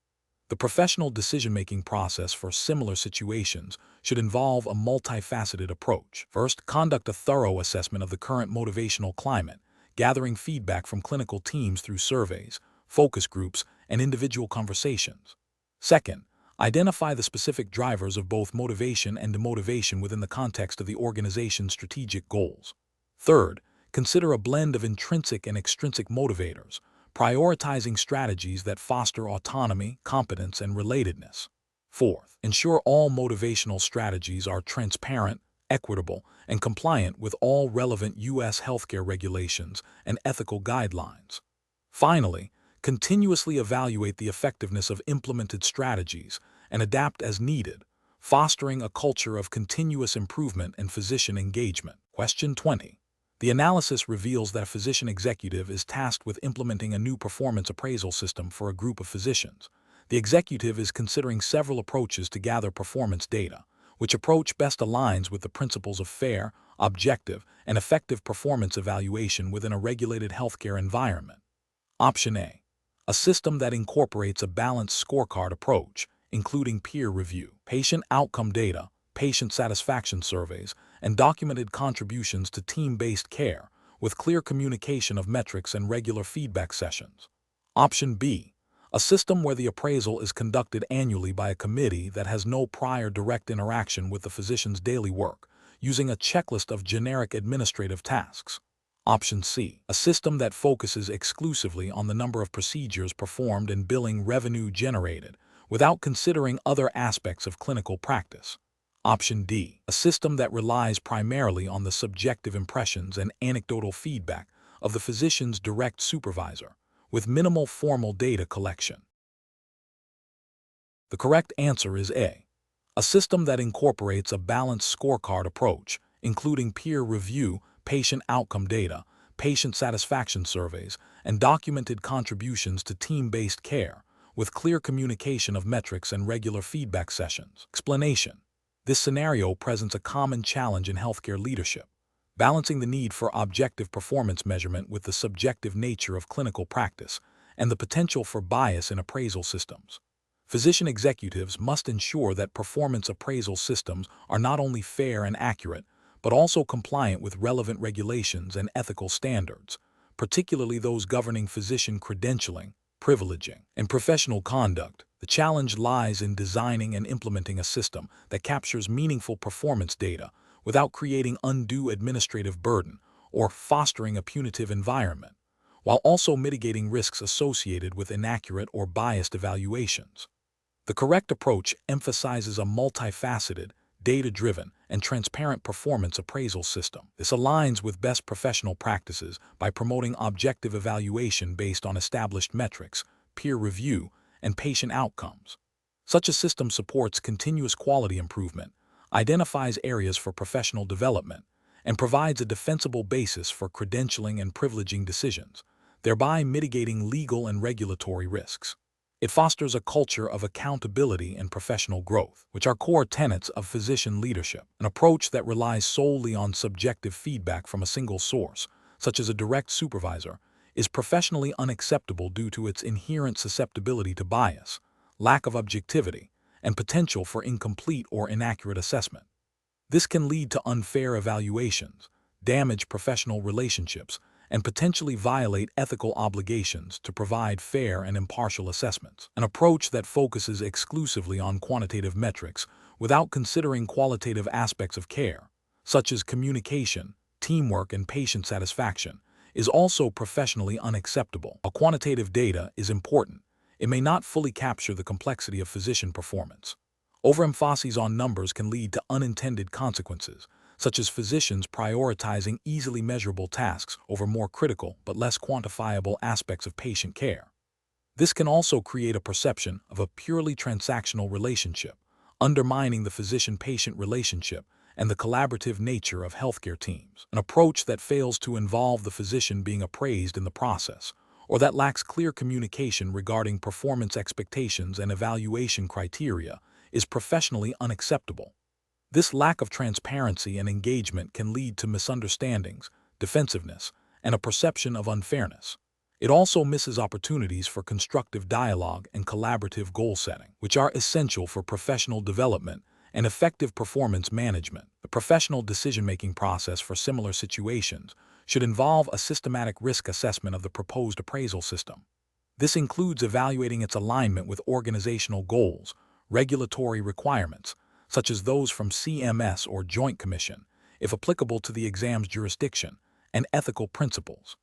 The professional decision-making process for similar situations should involve a multifaceted approach. First, conduct a thorough assessment of the current motivational climate, gathering feedback from clinical teams through surveys, focus groups, and individual conversations. Second, identify the specific drivers of both motivation and demotivation within the context of the organization's strategic goals. Third, consider a blend of intrinsic and extrinsic motivators, prioritizing strategies that foster autonomy, competence, and relatedness. Fourth, ensure all motivational strategies are transparent, equitable, and compliant with all relevant U.S. healthcare regulations and ethical guidelines. Finally, continuously evaluate the effectiveness of implemented strategies and adapt as needed, fostering a culture of continuous improvement and physician engagement. Question 20. The analysis reveals that a physician executive is tasked with implementing a new performance appraisal system for a group of physicians. The executive is considering several approaches to gather performance data. Which approach best aligns with the principles of fair, objective, and effective performance evaluation within a regulated healthcare environment? Option A. A system that incorporates a balanced scorecard approach, including peer review, patient outcome data, patient satisfaction surveys, and documented contributions to team-based care, with clear communication of metrics and regular feedback sessions. Option B. A system where the appraisal is conducted annually by a committee that has no prior direct interaction with the physician's daily work, using a checklist of generic administrative tasks. Option C. A system that focuses exclusively on the number of procedures performed and billing revenue generated, without considering other aspects of clinical practice. Option D. A system that relies primarily on the subjective impressions and anecdotal feedback of the physician's direct supervisor, with minimal formal data collection. The correct answer is A. A system that incorporates a balanced scorecard approach, including peer review, patient outcome data, patient satisfaction surveys, and documented contributions to team-based care, with clear communication of metrics and regular feedback sessions. Explanation. This scenario presents a common challenge in healthcare leadership, balancing the need for objective performance measurement with the subjective nature of clinical practice and the potential for bias in appraisal systems. Physician executives must ensure that performance appraisal systems are not only fair and accurate, but also compliant with relevant regulations and ethical standards, particularly those governing physician credentialing, privileging, and professional conduct. The challenge lies in designing and implementing a system that captures meaningful performance data without creating undue administrative burden or fostering a punitive environment, while also mitigating risks associated with inaccurate or biased evaluations. The correct approach emphasizes a multifaceted, data-driven, and transparent performance appraisal system. This aligns with best professional practices by promoting objective evaluation based on established metrics, peer review, and patient outcomes. Such a system supports continuous quality improvement, identifies areas for professional development, and provides a defensible basis for credentialing and privileging decisions, thereby mitigating legal and regulatory risks. It fosters a culture of accountability and professional growth, which are core tenets of physician leadership. An approach that relies solely on subjective feedback from a single source, such as a direct supervisor, is professionally unacceptable due to its inherent susceptibility to bias, lack of objectivity, and potential for incomplete or inaccurate assessment. This can lead to unfair evaluations, damage professional relationships, and potentially violate ethical obligations to provide fair and impartial assessments. An approach that focuses exclusively on quantitative metrics without considering qualitative aspects of care, such as communication, teamwork, and patient satisfaction, is also professionally unacceptable. While quantitative data is important, it may not fully capture the complexity of physician performance. Overemphasis on numbers can lead to unintended consequences, such as physicians prioritizing easily measurable tasks over more critical but less quantifiable aspects of patient care. This can also create a perception of a purely transactional relationship, undermining the physician-patient relationship and the collaborative nature of healthcare teams. An approach that fails to involve the physician being appraised in the process, or that lacks clear communication regarding performance expectations and evaluation criteria, is professionally unacceptable. This lack of transparency and engagement can lead to misunderstandings, defensiveness, and a perception of unfairness. It also misses opportunities for constructive dialogue and collaborative goal setting, which are essential for professional development and effective performance management. The professional decision-making process for similar situations should involve a systematic risk assessment of the proposed appraisal system. This includes evaluating its alignment with organizational goals, regulatory requirements, such as those from CMS or Joint Commission, if applicable to the exam's jurisdiction, and ethical principles.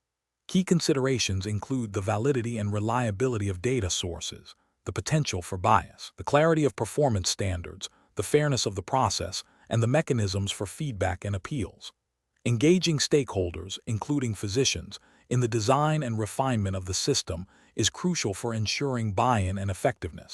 Key considerations include the validity and reliability of data sources, the potential for bias, the clarity of performance standards, the fairness of the process, and the mechanisms for feedback and appeals. Engaging stakeholders, including physicians, in the design and refinement of the system is crucial for ensuring buy-in and effectiveness.